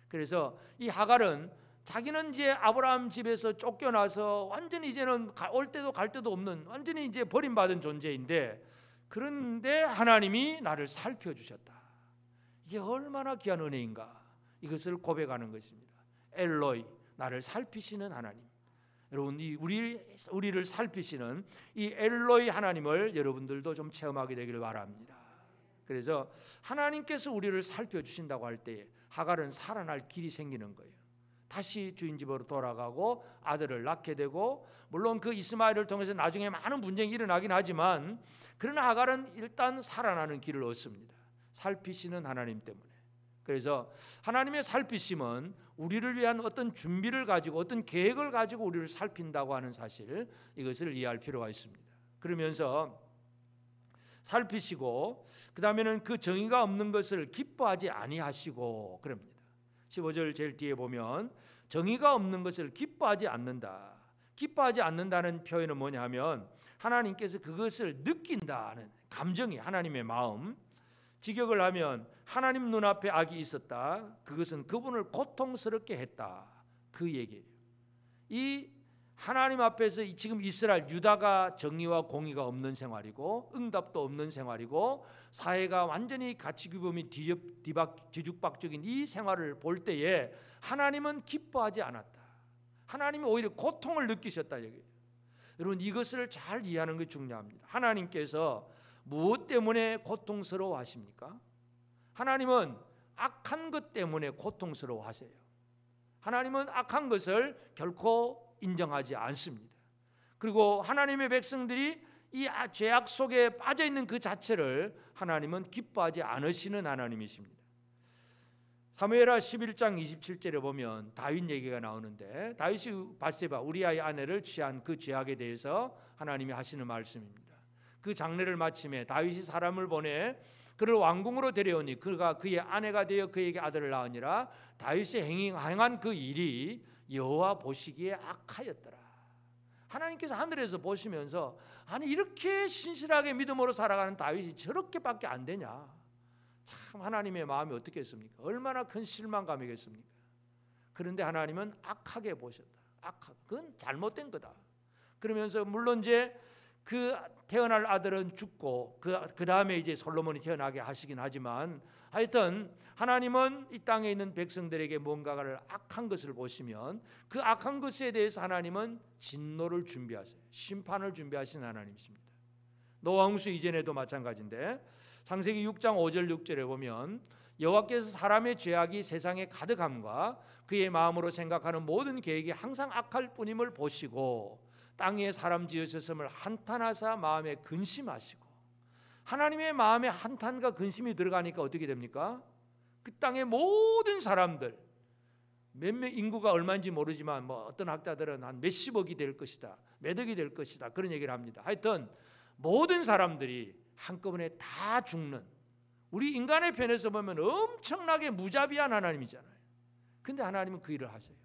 그래서 이 하갈은 자기는 이제 아브라함 집에서 쫓겨나서 완전히 이제는 올 때도 갈 때도 없는 완전히 이제 버림받은 존재인데 그런데 하나님이 나를 살펴주셨다. 이게 얼마나 귀한 은혜인가. 이것을 고백하는 것입니다. 엘로이, 나를 살피시는 하나님. 여러분 이 우리를 살피시는 이 엘로이 하나님을 여러분들도 좀 체험하게 되기를 바랍니다. 그래서 하나님께서 우리를 살펴주신다고 할 때 하갈은 살아날 길이 생기는 거예요. 다시 주인 집으로 돌아가고 아들을 낳게 되고 물론 그 이스마엘을 통해서 나중에 많은 분쟁이 일어나긴 하지만 그러나 하갈은 일단 살아나는 길을 얻습니다. 살피시는 하나님 때문에. 그래서 하나님의 살피심은 우리를 위한 어떤 준비를 가지고 어떤 계획을 가지고 우리를 살핀다고 하는 사실 이것을 이해할 필요가 있습니다. 그러면서 살피시고 그 다음에는 그 정의가 없는 것을 기뻐하지 아니하시고 그럽니다. 15절 제일 뒤에 보면 정의가 없는 것을 기뻐하지 않는다. 기뻐하지 않는다는 표현은 뭐냐면 하나님께서 그것을 느낀다는 감정이 하나님의 마음. 직역을 하면 하나님 눈앞에 악이 있었다. 그것은 그분을 고통스럽게 했다. 그 얘기예요. 이 하나님 앞에서 지금 이스라엘 유다가 정의와 공의가 없는 생활이고 응답도 없는 생활이고 사회가 완전히 가치규범이 뒤죽박죽인 이 생활을 볼 때에 하나님은 기뻐하지 않았다. 하나님이 오히려 고통을 느끼셨다 얘기예요. 여러분 이것을 잘 이해하는 게 중요합니다. 하나님께서 무엇 때문에 고통스러워 하십니까? 하나님은 악한 것 때문에 고통스러워 하세요. 하나님은 악한 것을 결코 인정하지 않습니다. 그리고 하나님의 백성들이 이 죄악 속에 빠져 있는 그 자체를 하나님은 기뻐하지 않으시는 하나님이십니다. 사무엘하 11장 27절에 보면 다윗 얘기가 나오는데 다윗이 밧세바 우리아의 아내를 취한 그 죄악에 대해서 하나님이 하시는 말씀입니다. 그 장례를 마침에 다윗이 사람을 보내 그를 왕궁으로 데려오니 그가 그의 아내가 되어 그에게 아들을 낳으니라. 다윗이 행한 그 일이 여호와 보시기에 악하였더라. 하나님께서 하늘에서 보시면서 아니 이렇게 신실하게 믿음으로 살아가는 다윗이 저렇게밖에 안 되냐. 참 하나님의 마음이 어떻겠습니까? 얼마나 큰 실망감이겠습니까? 그런데 하나님은 악하게 보셨다. 그건 잘못된 거다. 그러면서 물론 이제 그 태어날 아들은 죽고 그 다음에 이제 솔로몬이 태어나게 하시긴 하지만 하여튼 하나님은 이 땅에 있는 백성들에게 뭔가를 악한 것을 보시면 그 악한 것에 대해서 하나님은 진노를 준비하세요. 심판을 준비하신 하나님이십니다. 노아 홍수 이전에도 마찬가지인데 창세기 6장 5절 6절에 보면 여호와께서 사람의 죄악이 세상에 가득함과 그의 마음으로 생각하는 모든 계획이 항상 악할 뿐임을 보시고 땅에 사람 지으셨음을 한탄하사 마음에 근심하시고 하나님의 마음에 한탄과 근심이 들어가니까 어떻게 됩니까? 그 땅의 모든 사람들 몇몇 인구가 얼마인지 모르지만 뭐 어떤 학자들은 한 몇십억이 될 것이다, 몇 억이 될 것이다 그런 얘기를 합니다. 하여튼 모든 사람들이 한꺼번에 다 죽는 우리 인간의 편에서 보면 엄청나게 무자비한 하나님이잖아요. 근데 하나님은 그 일을 하세요.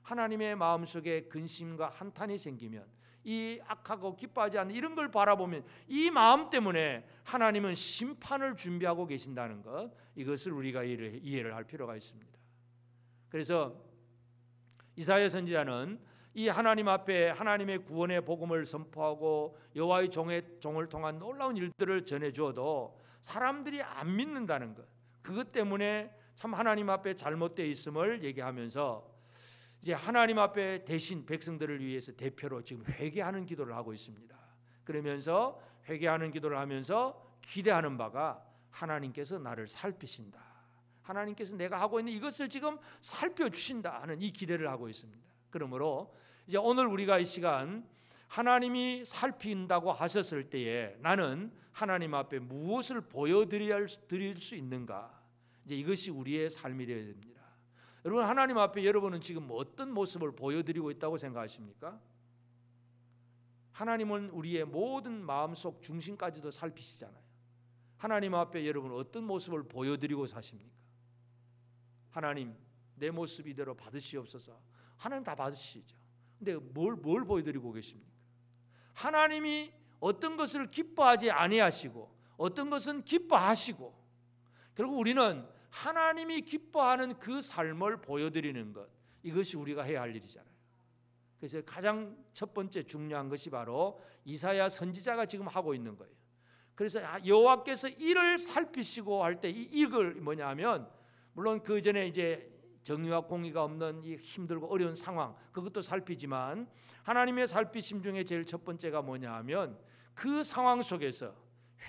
하나님의 마음속에 근심과 한탄이 생기면 이 악하고 기뻐하지 않는 이런 걸 바라보면 이 마음 때문에 하나님은 심판을 준비하고 계신다는 것, 이것을 우리가 이해를 할 필요가 있습니다. 그래서 이사야 선지자는 이 하나님 앞에 하나님의 구원의 복음을 선포하고 여호와의 종을 통한 놀라운 일들을 전해주어도 사람들이 안 믿는다는 것, 그것 때문에 참 하나님 앞에 잘못되어 있음을 얘기하면서 이제 하나님 앞에 대신 백성들을 위해서 대표로 지금 회개하는 기도를 하고 있습니다. 그러면서 회개하는 기도를 하면서 기대하는 바가 하나님께서 나를 살피신다. 하나님께서 내가 하고 있는 이것을 지금 살펴주신다 하는 이 기대를 하고 있습니다. 그러므로 이제 오늘 우리가 이 시간 하나님이 살핀다고 하셨을 때에 나는 하나님 앞에 무엇을 보여드릴 수 있는가? 이제 이것이 우리의 삶이 되어야 됩니다. 여러분 하나님 앞에 여러분은 지금 어떤 모습을 보여드리고 있다고 생각하십니까? 하나님은 우리의 모든 마음속 중심까지도 살피시잖아요. 하나님 앞에 여러분 어떤 모습을 보여드리고 사십니까? 하나님 내 모습 이대로 받으시옵소서. 하나님 다 받으시죠. 근데 뭘 보여드리고 계십니까? 하나님이 어떤 것을 기뻐하지 아니하시고 어떤 것은 기뻐하시고 결국 우리는 하나님이 기뻐하는 그 삶을 보여드리는 것, 이것이 우리가 해야 할 일이잖아요. 그래서 가장 첫 번째 중요한 것이 바로 이사야 선지자가 지금 하고 있는 거예요. 그래서 여호와께서 이를 살피시고 할 때 이걸 뭐냐면 물론 그 전에 이제 정의와 공의가 없는 이 힘들고 어려운 상황 그것도 살피지만 하나님의 살피심 중에 제일 첫 번째가 뭐냐 하면 그 상황 속에서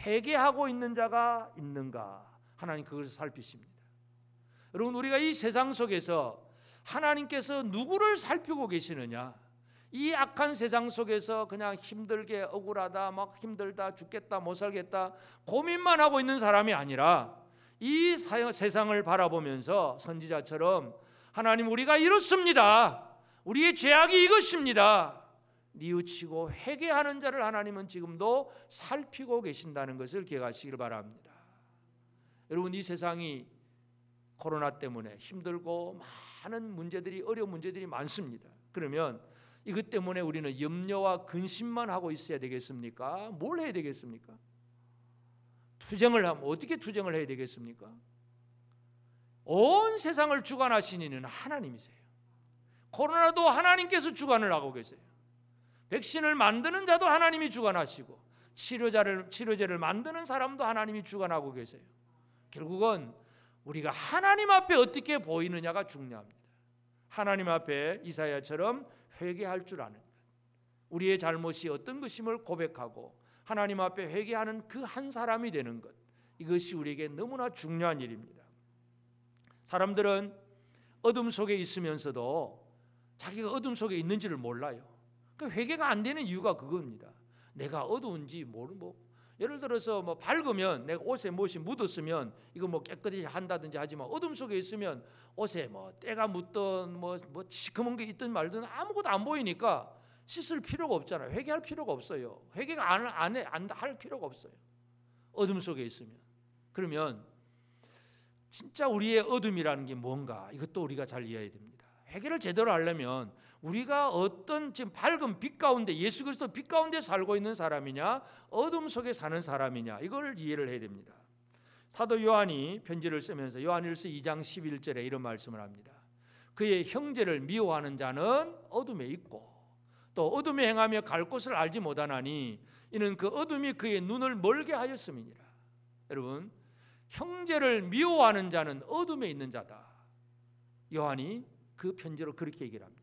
회개하고 있는 자가 있는가, 하나님 그것을 살피십니다. 여러분 우리가 이 세상 속에서 하나님께서 누구를 살피고 계시느냐, 이 악한 세상 속에서 그냥 힘들게 억울하다 막 힘들다 죽겠다 못 살겠다 고민만 하고 있는 사람이 아니라 이 세상을 바라보면서 선지자처럼 하나님 우리가 이렇습니다, 우리의 죄악이 이것입니다, 뉘우치고 회개하는 자를 하나님은 지금도 살피고 계신다는 것을 기억하시길 바랍니다. 여러분, 이 세상이 코로나 때문에 힘들고 많은 문제들이, 어려운 문제들이 많습니다. 그러면 이것 때문에 우리는 염려와 근심만 하고 있어야 되겠습니까? 뭘 해야 되겠습니까? 투쟁을 하면 어떻게 투쟁을 해야 되겠습니까? 온 세상을 주관하신 이는 하나님이세요. 코로나도 하나님께서 주관을 하고 계세요. 백신을 만드는 자도 하나님이 주관하시고 치료제를 만드는 사람도 하나님이 주관하고 계세요. 결국은 우리가 하나님 앞에 어떻게 보이느냐가 중요합니다. 하나님 앞에 이사야처럼 회개할 줄 아는 것, 우리의 잘못이 어떤 것임을 고백하고 하나님 앞에 회개하는 그 한 사람이 되는 것, 이것이 우리에게 너무나 중요한 일입니다. 사람들은 어둠 속에 있으면서도 자기가 어둠 속에 있는지를 몰라요. 회개가 안 되는 이유가 그겁니다. 내가 어두운지 예를 들어서 밝으면 내가 옷에 무엇이 묻었으면 이거 깨끗이 한다든지 하지만 어둠 속에 있으면 옷에 때가 묻든 시커먼 게 있든 말든 아무것도 안 보이니까 씻을 필요가 없잖아요. 회개할 필요가 없어요. 회개가 안 할 필요가 없어요. 어둠 속에 있으면. 그러면 진짜 우리의 어둠이라는 게 뭔가, 이것도 우리가 잘 이해해야 됩니다. 회개를 제대로 하려면 우리가 어떤 지금 밝은 빛 가운데, 예수 그리스도 빛 가운데 살고 있는 사람이냐, 어둠 속에 사는 사람이냐, 이걸 이해를 해야 됩니다. 사도 요한이 편지를 쓰면서 요한일서 2장 11절에 이런 말씀을 합니다. 그의 형제를 미워하는 자는 어둠에 있고 또 어둠에 행하며 갈 곳을 알지 못하나니 이는 그 어둠이 그의 눈을 멀게 하였음이니라. 여러분, 형제를 미워하는 자는 어둠에 있는 자다. 요한이 그 편지로 그렇게 얘기를 합니다.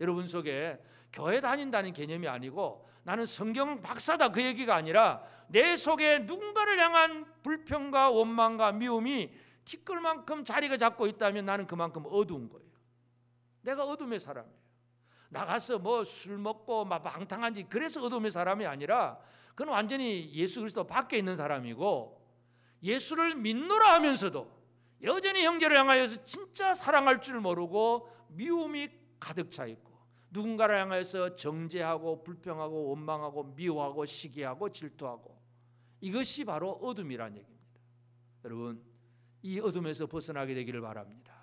여러분 속에 교회 다닌다는 개념이 아니고 나는 성경 박사다 그 얘기가 아니라 내 속에 누군가를 향한 불평과 원망과 미움이 티끌만큼 자리가 잡고 있다면 나는 그만큼 어두운 거예요. 내가 어둠의 사람이에요. 나가서 술 먹고 방탕한지 그래서 어둠의 사람이 아니라 그건 완전히 예수 그리스도 밖에 있는 사람이고, 예수를 믿노라 하면서도 여전히 형제를 향하여서 진짜 사랑할 줄 모르고 미움이 가득 차 있고 누군가를 향해서 정죄하고 불평하고 원망하고 미워하고 시기하고 질투하고, 이것이 바로 어둠이라는 얘기입니다. 여러분, 이 어둠에서 벗어나게 되기를 바랍니다.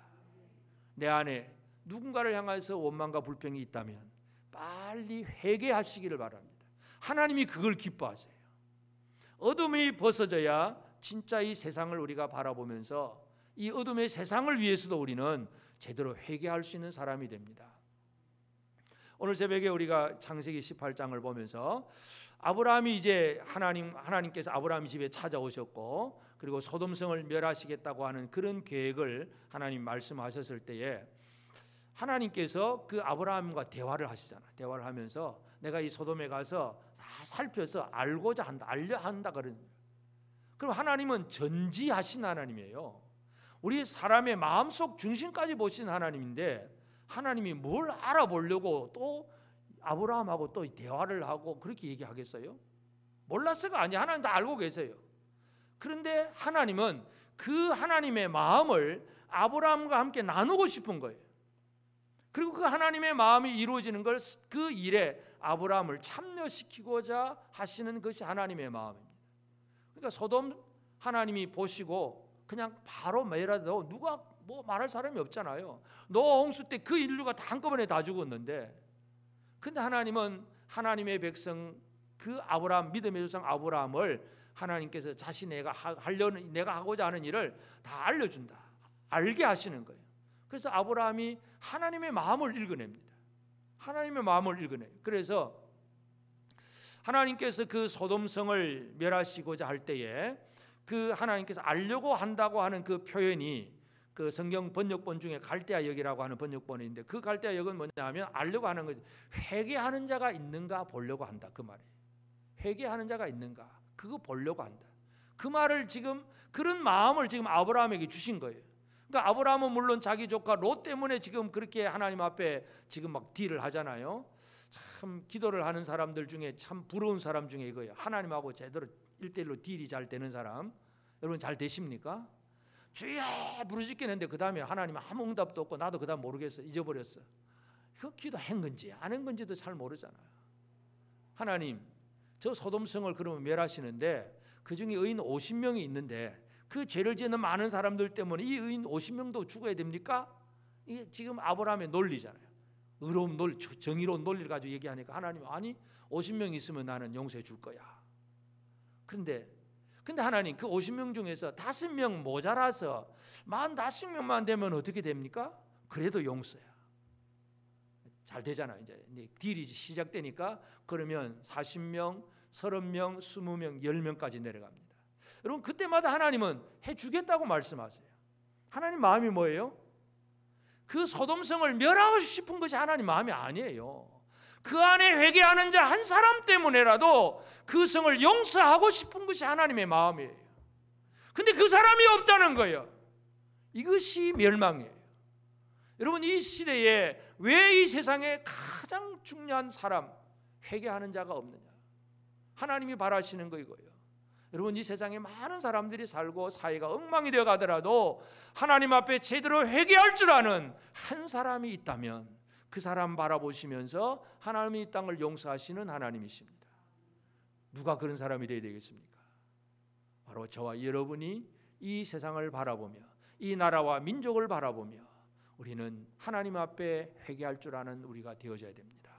내 안에 누군가를 향해서 원망과 불평이 있다면 빨리 회개하시기를 바랍니다. 하나님이 그걸 기뻐하세요. 어둠이 벗어져야 진짜 이 세상을 우리가 바라보면서 이 어둠의 세상을 위해서도 우리는 제대로 회개할 수 있는 사람이 됩니다. 오늘 새벽에 우리가 창세기 18장을 보면서 아브라함이 이제 하나님께서 아브라함 집에 찾아오셨고 그리고 소돔성을 멸하시겠다고 하는 그런 계획을 하나님 말씀하셨을 때에 하나님께서 그 아브라함과 대화를 하시잖아요. 대화를 하면서 내가 이 소돔에 가서 다 살펴서 알고자 한다, 알려 한다 그런. 그럼 하나님은 전지하신 하나님이에요. 우리 사람의 마음속 중심까지 보신 하나님인데 하나님이 뭘 알아보려고 또 아브라함하고 또 대화를 하고 그렇게 얘기하겠어요? 몰라서가 아니에요. 하나님 다 알고 계세요. 그런데 하나님은 그 하나님의 마음을 아브라함과 함께 나누고 싶은 거예요. 그리고 그 하나님의 마음이 이루어지는 걸 그 일에 아브라함을 참여시키고자 하시는 것이 하나님의 마음입니다. 그러니까 소돔 하나님이 보시고 그냥 바로 멸하도 누가 말할 사람이 없잖아요. 노아 홍수 때 그 인류가 다 한꺼번에 다 죽었는데, 근데 하나님은 하나님의 백성 그 아브라함, 믿음의 조상 아브라함을 하나님께서 내가 하고자 하는 일을 다 알려준다, 알게 하시는 거예요. 그래서 아브라함이 하나님의 마음을 읽어냅니다. 하나님의 마음을 읽어내요. 그래서 하나님께서 그 소돔성을 멸하시고자 할 때에 그 하나님께서 알려고 한다고 하는 그 표현이 그 성경 번역본 중에 갈대아 역이라고 하는 번역본이 있는데, 그 갈대아 역은 뭐냐면 알려고 하는 거죠. 회개하는 자가 있는가 보려고 한다, 그 말이에요. 회개하는 자가 있는가, 그거 보려고 한다. 그 말을 지금 그런 마음을 지금 아브라함에게 주신 거예요. 그러니까 아브라함은 물론 자기 조카 롯 때문에 지금 그렇게 하나님 앞에 지금 막 딜을 하잖아요. 참 기도를 하는 사람들 중에 참 부러운 사람 중에 이거예요. 하나님하고 제대로 1대1로 딜이 잘 되는 사람. 여러분 잘 되십니까? 주여 부르짖겠는데 그 다음에 하나님 아무 응답도 없고 나도 그 다음 모르겠어, 잊어버렸어. 그 기도 한 건지 안 한 건지도 잘 모르잖아요. 하나님 저 소돔성을 그러면 멸하시는데 그 중에 의인 50명이 있는데 그 죄를 짓는 많은 사람들 때문에 이 의인 50명도 죽어야 됩니까? 이게 지금 아브라함의 논리잖아요. 의로운 논리, 정의로운 논리를 가지고 얘기하니까 하나님 아니 50명 있으면 나는 용서해 줄 거야. 근데 하나님 그 50명 중에서 5명 모자라서 45명만 되면 어떻게 됩니까? 그래도 용서야. 잘 되잖아요. 이제 딜이 시작되니까 그러면 40명, 30명, 20명, 10명까지 내려갑니다. 여러분 그때마다 하나님은 해주겠다고 말씀하세요. 하나님 마음이 뭐예요? 그 소돔성을 멸하고 싶은 것이 하나님 마음이 아니에요. 그 안에 회개하는 자 한 사람 때문에라도 그 성을 용서하고 싶은 것이 하나님의 마음이에요. 근데 그 사람이 없다는 거예요. 이것이 멸망이에요. 여러분 이 시대에 왜 이 세상에 가장 중요한 사람 회개하는 자가 없느냐? 하나님이 바라시는 거 이거예요. 여러분 이 세상에 많은 사람들이 살고 사회가 엉망이 되어 가더라도 하나님 앞에 제대로 회개할 줄 아는 한 사람이 있다면 그 사람 바라보시면서 하나님이 이 땅을 용서하시는 하나님이십니다. 누가 그런 사람이 되어야 되겠습니까? 바로 저와 여러분이 이 세상을 바라보며 이 나라와 민족을 바라보며 우리는 하나님 앞에 회개할 줄 아는 우리가 되어져야 됩니다.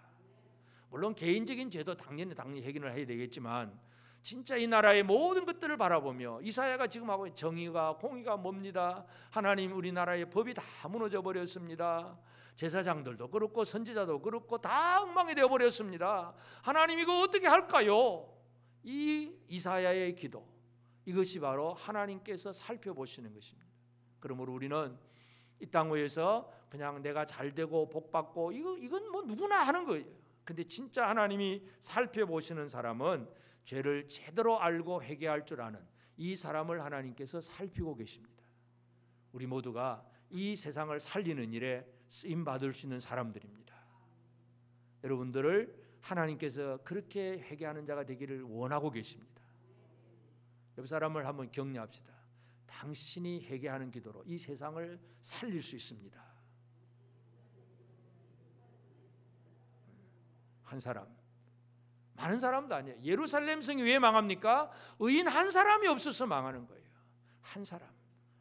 물론 개인적인 죄도 당연히 해결을 해야 되겠지만 진짜 이 나라의 모든 것들을 바라보며 이사야가 지금 하고 있는 정의가 공의가 뭡니다. 하나님 우리나라의 법이 다 무너져 버렸습니다. 제사장들도 그렇고 선지자도 그렇고 다 엉망이 되어 버렸습니다. 하나님 이거 어떻게 할까요? 이 이사야의 기도 이것이 바로 하나님께서 살펴보시는 것입니다. 그러므로 우리는 이 땅 위에서 그냥 내가 잘 되고 복 받고 이건 뭐 누구나 하는 거예요. 근데 진짜 하나님이 살펴보시는 사람은 죄를 제대로 알고 회개할 줄 아는 이 사람을 하나님께서 살피고 계십니다. 우리 모두가 이 세상을 살리는 일에 쓰임 받을 수 있는 사람들입니다. 여러분들을 하나님께서 그렇게 회개하는 자가 되기를 원하고 계십니다. 옆 사람을 한번 격려합시다. 당신이 회개하는 기도로 이 세상을 살릴 수 있습니다. 한 사람, 많은 사람도 아니에요. 예루살렘 성이 왜 망합니까? 의인 한 사람이 없어서 망하는 거예요. 한 사람,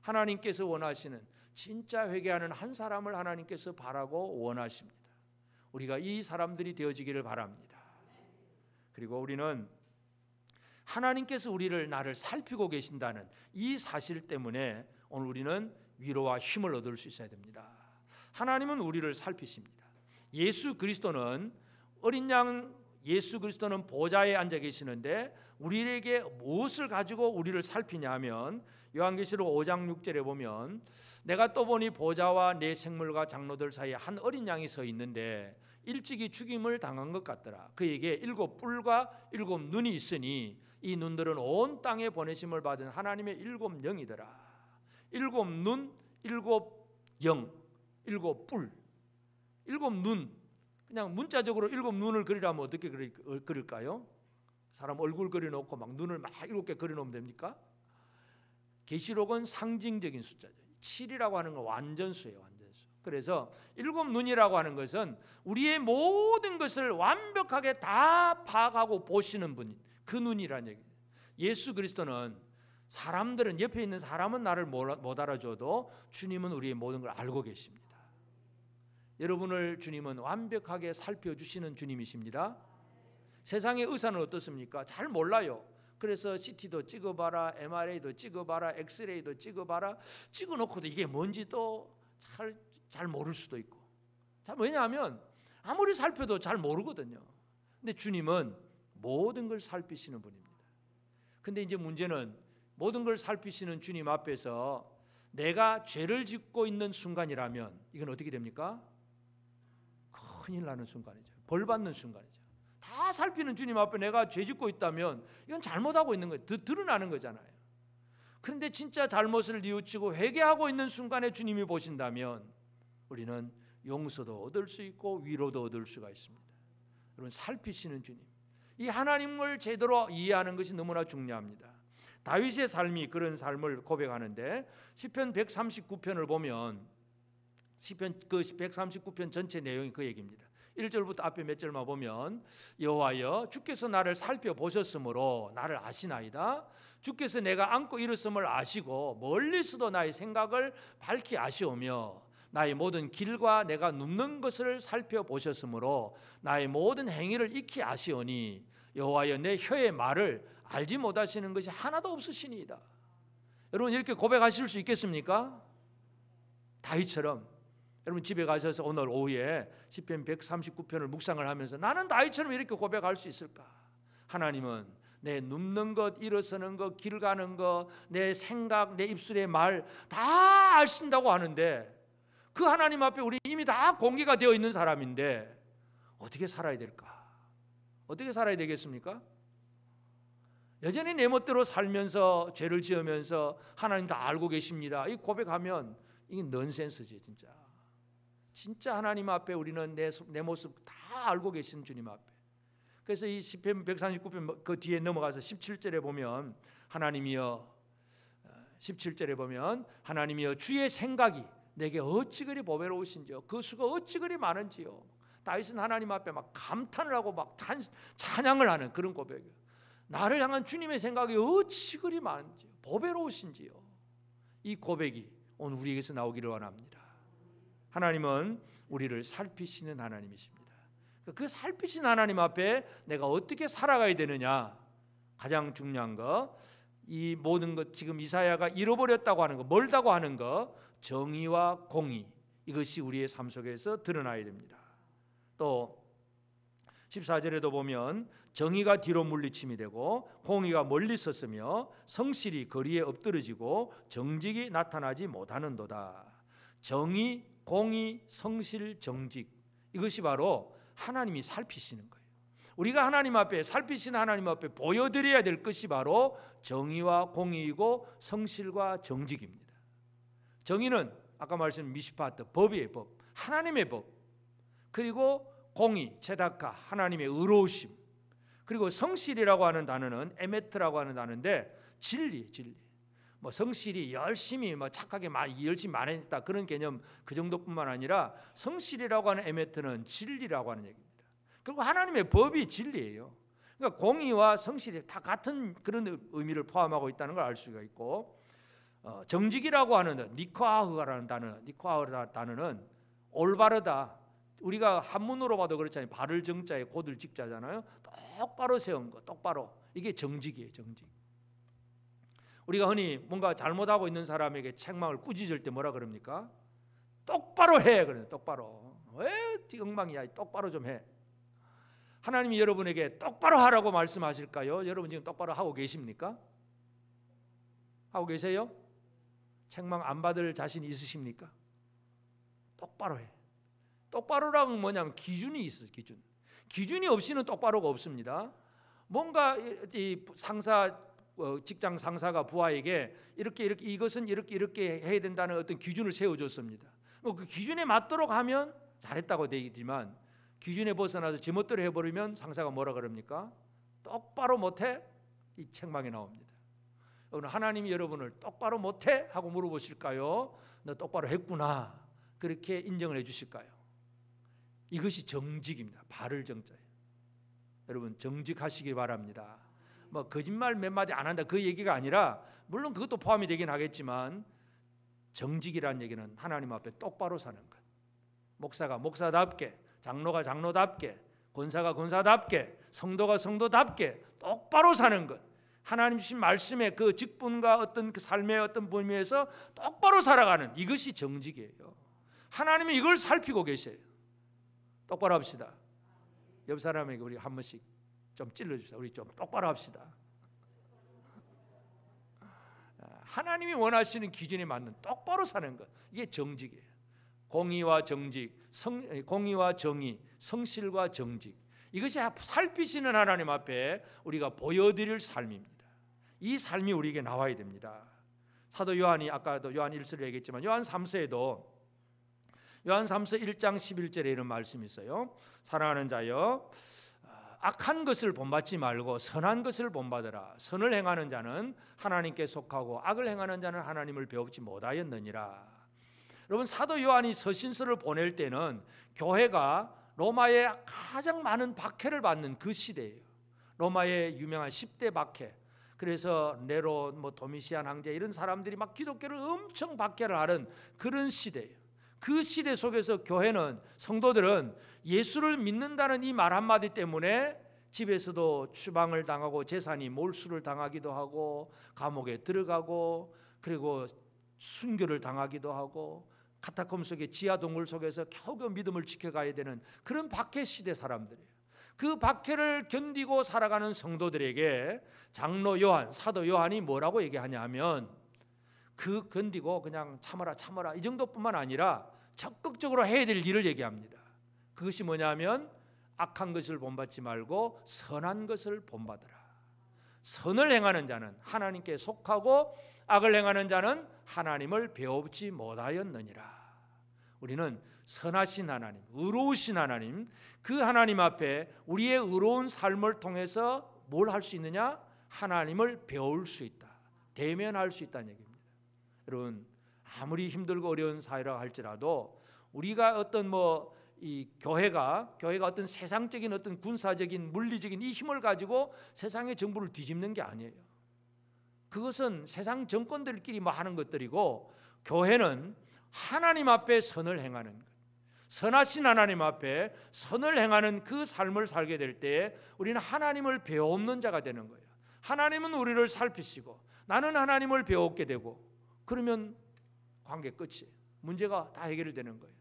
하나님께서 원하시는 진짜 회개하는 한 사람을 하나님께서 바라고 원하십니다. 우리가 이 사람들이 되어지기를 바랍니다. 그리고 우리는 하나님께서 나를 살피고 계신다는 이 사실 때문에 오늘 우리는 위로와 힘을 얻을 수 있어야 됩니다. 하나님은 우리를 살피십니다. 예수 그리스도는 어린 양 예수 그리스도는 보좌에 앉아 계시는데 우리에게 무엇을 가지고 우리를 살피냐 하면 요한계시록 5장 6절에 보면 내가 또 보니 보좌와 내 생물과 장로들 사이에 한 어린 양이 서 있는데 일찍이 죽임을 당한 것 같더라. 그에게 7 뿔과 7 눈이 있으니 이 눈들은 온 땅에 보내심을 받은 하나님의 7 영이더라. 7 눈, 7 영, 7 뿔, 7 눈. 그냥 문자적으로 7 눈을 그리라면 어떻게 그릴까요? 사람 얼굴 그려놓고 막 눈을 막 7개 그려놓으면 됩니까? 계시록은 상징적인 숫자죠. 7이라고 하는 건 완전수예요. 완전수. 그래서 7 눈이라고 하는 것은 우리의 모든 것을 완벽하게 다 파악하고 보시는 분, 그 눈이라는 얘기예요. 예수 그리스도는 사람들은 옆에 있는 사람은 나를 못 알아줘도 주님은 우리의 모든 걸 알고 계십니다. 여러분을 주님은 완벽하게 살펴주시는 주님이십니다. 세상의 의사는 어떻습니까? 잘 몰라요. 그래서 CT도 찍어봐라, MRA도 찍어봐라, 엑스레이도 찍어봐라. 찍어놓고도 이게 뭔지도 잘 모를 수도 있고. 왜냐하면 아무리 살펴도 잘 모르거든요. 근데 주님은 모든 걸 살피시는 분입니다. 근데 이제 문제는 모든 걸 살피시는 주님 앞에서 내가 죄를 짓고 있는 순간이라면 이건 어떻게 됩니까? 큰일 나는 순간이죠. 벌 받는 순간이죠. 다 살피는 주님 앞에 내가 죄 짓고 있다면 이건 잘못하고 있는 거예요. 드러나는 거잖아요. 그런데 진짜 잘못을 뉘우치고 회개하고 있는 순간에 주님이 보신다면 우리는 용서도 얻을 수 있고 위로도 얻을 수가 있습니다. 여러분 살피시는 주님, 이 하나님을 제대로 이해하는 것이 너무나 중요합니다. 다윗의 삶이 그런 삶을 고백하는데 시편 139편을 보면 시편 그 139편 전체 내용이 그 얘기입니다. 1절부터 앞에 몇 절만 보면 여호와여 주께서 나를 살펴보셨으므로 나를 아시나이다. 주께서 내가 안고 일었음을 아시고 멀리서도 나의 생각을 밝히 아시오며 나의 모든 길과 내가 눕는 것을 살펴보셨으므로 나의 모든 행위를 익히 아시오니 여호와여 내 혀의 말을 알지 못하시는 것이 하나도 없으시니이다. 여러분 이렇게 고백하실 수 있겠습니까? 다윗처럼 여러분 집에 가셔서 오늘 오후에 시편 139편을 묵상을 하면서 나는 다윗처럼 이렇게 고백할 수 있을까? 하나님은 내 눕는 것, 일어서는 것, 길 가는 것, 내 생각, 내 입술의 말 다 아신다고 하는데 그 하나님 앞에 우리 이미 다 공개가 되어 있는 사람인데 어떻게 살아야 될까? 어떻게 살아야 되겠습니까? 여전히 내 멋대로 살면서 죄를 지으면서 하나님 다 알고 계십니다. 이 고백하면 이게 넌센스지 진짜. 진짜 하나님 앞에 우리는 내 모습 다 알고 계신 주님 앞에. 그래서 이 시편 139편 그 뒤에 넘어가서 17절에 보면 하나님이여 17절에 보면 하나님이여 주의 생각이 내게 어찌 그리 보배로우신지요 그 수가 어찌 그리 많은지요. 다윗은 하나님 앞에 막 감탄을 하고 막 찬양을 하는 그런 고백이에요. 나를 향한 주님의 생각이 어찌 그리 많은지요 보배로우신지요. 이 고백이 오늘 우리에게서 나오기를 원합니다. 하나님은 우리를 살피시는 하나님이십니다. 그 살피신 하나님 앞에 내가 어떻게 살아가야 되느냐 가장 중요한 거 이 모든 것 지금 이사야가 잃어버렸다고 하는 거 멀다고 하는 거 정의와 공의 이것이 우리의 삶 속에서 드러나야 됩니다. 또 14절에도 보면 정의가 뒤로 물리침이 되고 공의가 멀리 섰으며 성실이 거리에 엎드러지고 정직이 나타나지 못하는도다. 정의, 공의, 성실, 정직 이것이 바로 하나님이 살피시는 거예요. 우리가 하나님 앞에 살피시는 하나님 앞에 보여드려야 될 것이 바로 정의와 공의이고 성실과 정직입니다. 정의는 아까 말씀드린 미시파트 법이에요. 법 하나님의 법 그리고 공의 체다카 하나님의 의로우심 그리고 성실이라고 하는 단어는 에메트라고 하는 단어인데 진리 뭐 성실이 열심히 뭐 착하게 열심히 많이 했다 그런 개념 그 정도뿐만 아니라 성실이라고 하는 에메트는 진리라고 하는 얘기입니다. 그리고 하나님의 법이 진리예요. 그러니까 공의와 성실이 다 같은 그런 의미를 포함하고 있다는 걸 알 수가 있고 정직이라고 하는 니코아흐라는 단어는 올바르다. 우리가 한문으로 봐도 그렇잖아요. 발을 정자에 곧을 직자잖아요. 똑바로 세운 거, 똑바로 이게 정직이에요. 정직. 우리가 흔히 뭔가 잘못하고 있는 사람에게 책망을 꾸짖을 때 뭐라 그럽니까? 똑바로 해. 그래요. 똑바로. 왜 엉망이야? 똑바로 좀 해. 하나님이 여러분에게 똑바로 하라고 말씀하실까요? 여러분 지금 똑바로 하고 계십니까? 하고 계세요? 책망 안 받을 자신 있으십니까? 똑바로 해. 똑바로라는 뭐냐면 기준이 있어요. 기준이 없이는 똑바로가 없습니다. 뭔가 이 상사 직장 상사가 부하에게 이렇게 이것은 이렇게 해야 된다는 어떤 기준을 세워줬습니다. 그 기준에 맞도록 하면 잘했다고 되지만 기준에 벗어나서 제멋대로 해버리면 상사가 뭐라 그럽니까? 똑바로 못해? 이 책망이 나옵니다. 오늘 하나님이 여러분을 똑바로 못해? 하고 물어보실까요? 너 똑바로 했구나 그렇게 인정을 해주실까요? 이것이 정직입니다. 발을 정자예요. 여러분 정직하시기 바랍니다. 뭐 거짓말 몇 마디 안 한다 그 얘기가 아니라 물론 그것도 포함이 되긴 하겠지만 정직이라는 얘기는 하나님 앞에 똑바로 사는 것. 목사가 목사답게 장로가 장로답게 권사가 권사답게 성도가 성도답게 똑바로 사는 것. 하나님 주신 말씀의 그 직분과 어떤 그 삶의 어떤 범위에서 똑바로 살아가는 이것이 정직이에요. 하나님이 이걸 살피고 계세요. 똑바로 합시다. 옆 사람에게 우리 한 번씩 좀 찔러줍시다. 우리 좀 똑바로 합시다. 하나님이 원하시는 기준에 맞는 똑바로 사는 것 이게 정직이에요. 공의와 정직, 공의와 정의, 성실과 정직 이것이 살피시는 하나님 앞에 우리가 보여드릴 삶입니다. 이 삶이 우리에게 나와야 됩니다. 사도 요한이 아까도 요한 1서를 얘기했지만 요한 3서에도 요한 3서 1장 11절에 이런 말씀이 있어요. 사랑하는 자여 악한 것을 본받지 말고 선한 것을 본받으라. 선을 행하는 자는 하나님께 속하고 악을 행하는 자는 하나님을 배우지 못하였느니라. 여러분 사도 요한이 서신서를 보낼 때는 교회가 로마의 가장 많은 박해를 받는 그 시대예요. 로마의 유명한 10대 박해. 그래서 네로, 도미시안 황제 이런 사람들이 막 기독교를 엄청 박해를 하는 그런 시대예요. 그 시대 속에서 교회는, 성도들은 예수를 믿는다는 이 말 한마디 때문에 집에서도 추방을 당하고 재산이 몰수를 당하기도 하고 감옥에 들어가고 그리고 순교를 당하기도 하고 카타콤 속의 지하 동굴 속에서 겨우겨우 믿음을 지켜가야 되는 그런 박해 시대 사람들이에요. 그 박해를 견디고 살아가는 성도들에게 장로 요한, 사도 요한이 뭐라고 얘기하냐면 그 견디고 그냥 참아라 이 정도뿐만 아니라 적극적으로 해야 될 일을 얘기합니다. 그것이 뭐냐면 악한 것을 본받지 말고 선한 것을 본받으라. 선을 행하는 자는 하나님께 속하고 악을 행하는 자는 하나님을 배우지 못하였느니라. 우리는 선하신 하나님, 의로우신 하나님, 그 하나님 앞에 우리의 의로운 삶을 통해서 뭘 할 수 있느냐? 하나님을 배울 수 있다, 대면할 수 있다는 얘기입니다. 여러분, 아무리 힘들고 어려운 사회라 할지라도 우리가 어떤 이 교회가 어떤 세상적인 어떤 군사적인 물리적인 이 힘을 가지고 세상의 정부를 뒤집는 게 아니에요. 그것은 세상 정권들끼리 하는 것들이고, 교회는 하나님 앞에 선을 행하는 것, 선하신 하나님 앞에 선을 행하는 그 삶을 살게 될 때에 우리는 하나님을 배우는 자가 되는 거예요. 하나님은 우리를 살피시고 나는 하나님을 배우게 되고, 그러면 관계 끝이에요. 문제가 다 해결되는 거예요.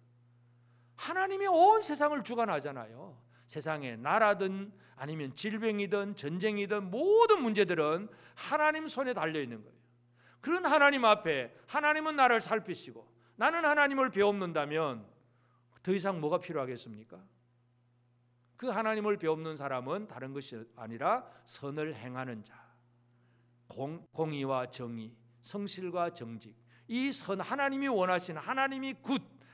하나님이 온 세상을 주관하잖아요. 세상에 나라든 아니면 질병이든 전쟁이든 모든 문제들은 하나님 손에 달려 있는 거예요. 그런 하나님 앞에 하나님은 나를 살피시고 나는 하나님을 배웁는다면 더 이상 뭐가 필요하겠습니까? 그 하나님을 배우는 사람은 다른 것이 아니라 선을 행하는 자, 공의와 정의, 성실과 정직, 이 선, 하나님이 원하시는, 하나님이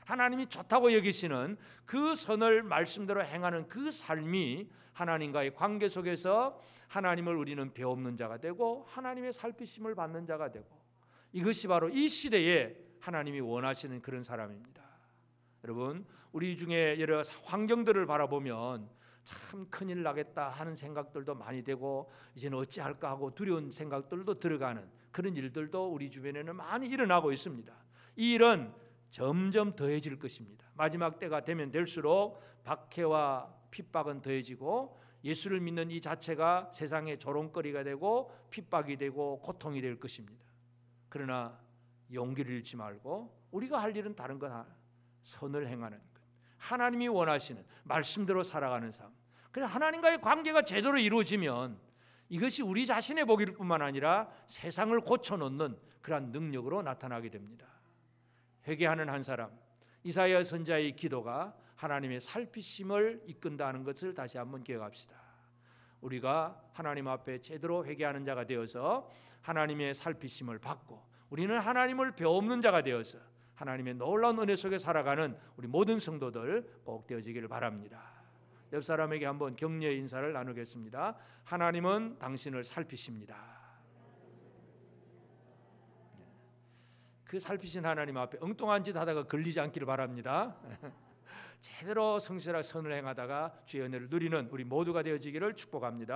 하나님이 좋다고 여기시는 그 선을 말씀대로 행하는 그 삶이 하나님과의 관계 속에서 하나님을 우리는 배우는 자가 되고 하나님의 살피심을 받는 자가 되고, 이것이 바로 이 시대에 하나님이 원하시는 그런 사람입니다. 여러분, 우리 중에 여러 환경들을 바라보면 참 큰일 나겠다 하는 생각들도 많이 되고 이제는 어찌할까 하고 두려운 생각들도 들어가는 그런 일들도 우리 주변에는 많이 일어나고 있습니다. 이 일은 점점 더해질 것입니다. 마지막 때가 되면 될수록 박해와 핍박은 더해지고 예수를 믿는 이 자체가 세상의 조롱거리가 되고 핍박이 되고 고통이 될 것입니다. 그러나 용기를 잃지 말고 우리가 할 일은 다른 것, 선을 행하는 것, 하나님이 원하시는 말씀대로 살아가는 삶. 그래서 하나님과의 관계가 제대로 이루어지면 이것이 우리 자신의 복일 뿐만 아니라 세상을 고쳐놓는 그러한 능력으로 나타나게 됩니다. 회개하는 한 사람, 이사야 선지자의 기도가 하나님의 살피심을 이끈다는 것을 다시 한번 기억합시다. 우리가 하나님 앞에 제대로 회개하는 자가 되어서 하나님의 살피심을 받고 우리는 하나님을 배우는 자가 되어서 하나님의 놀라운 은혜 속에 살아가는 우리 모든 성도들 꼭 되어지기를 바랍니다. 옆 사람에게 한번 격려의 인사를 나누겠습니다. 하나님은 당신을 살피십니다. 그 살피신 하나님 앞에 엉뚱한 짓 하다가 걸리지 않기를 바랍니다. 제대로 성실하게 선을 행하다가 주의 은혜를 누리는 우리 모두가 되어지기를 축복합니다.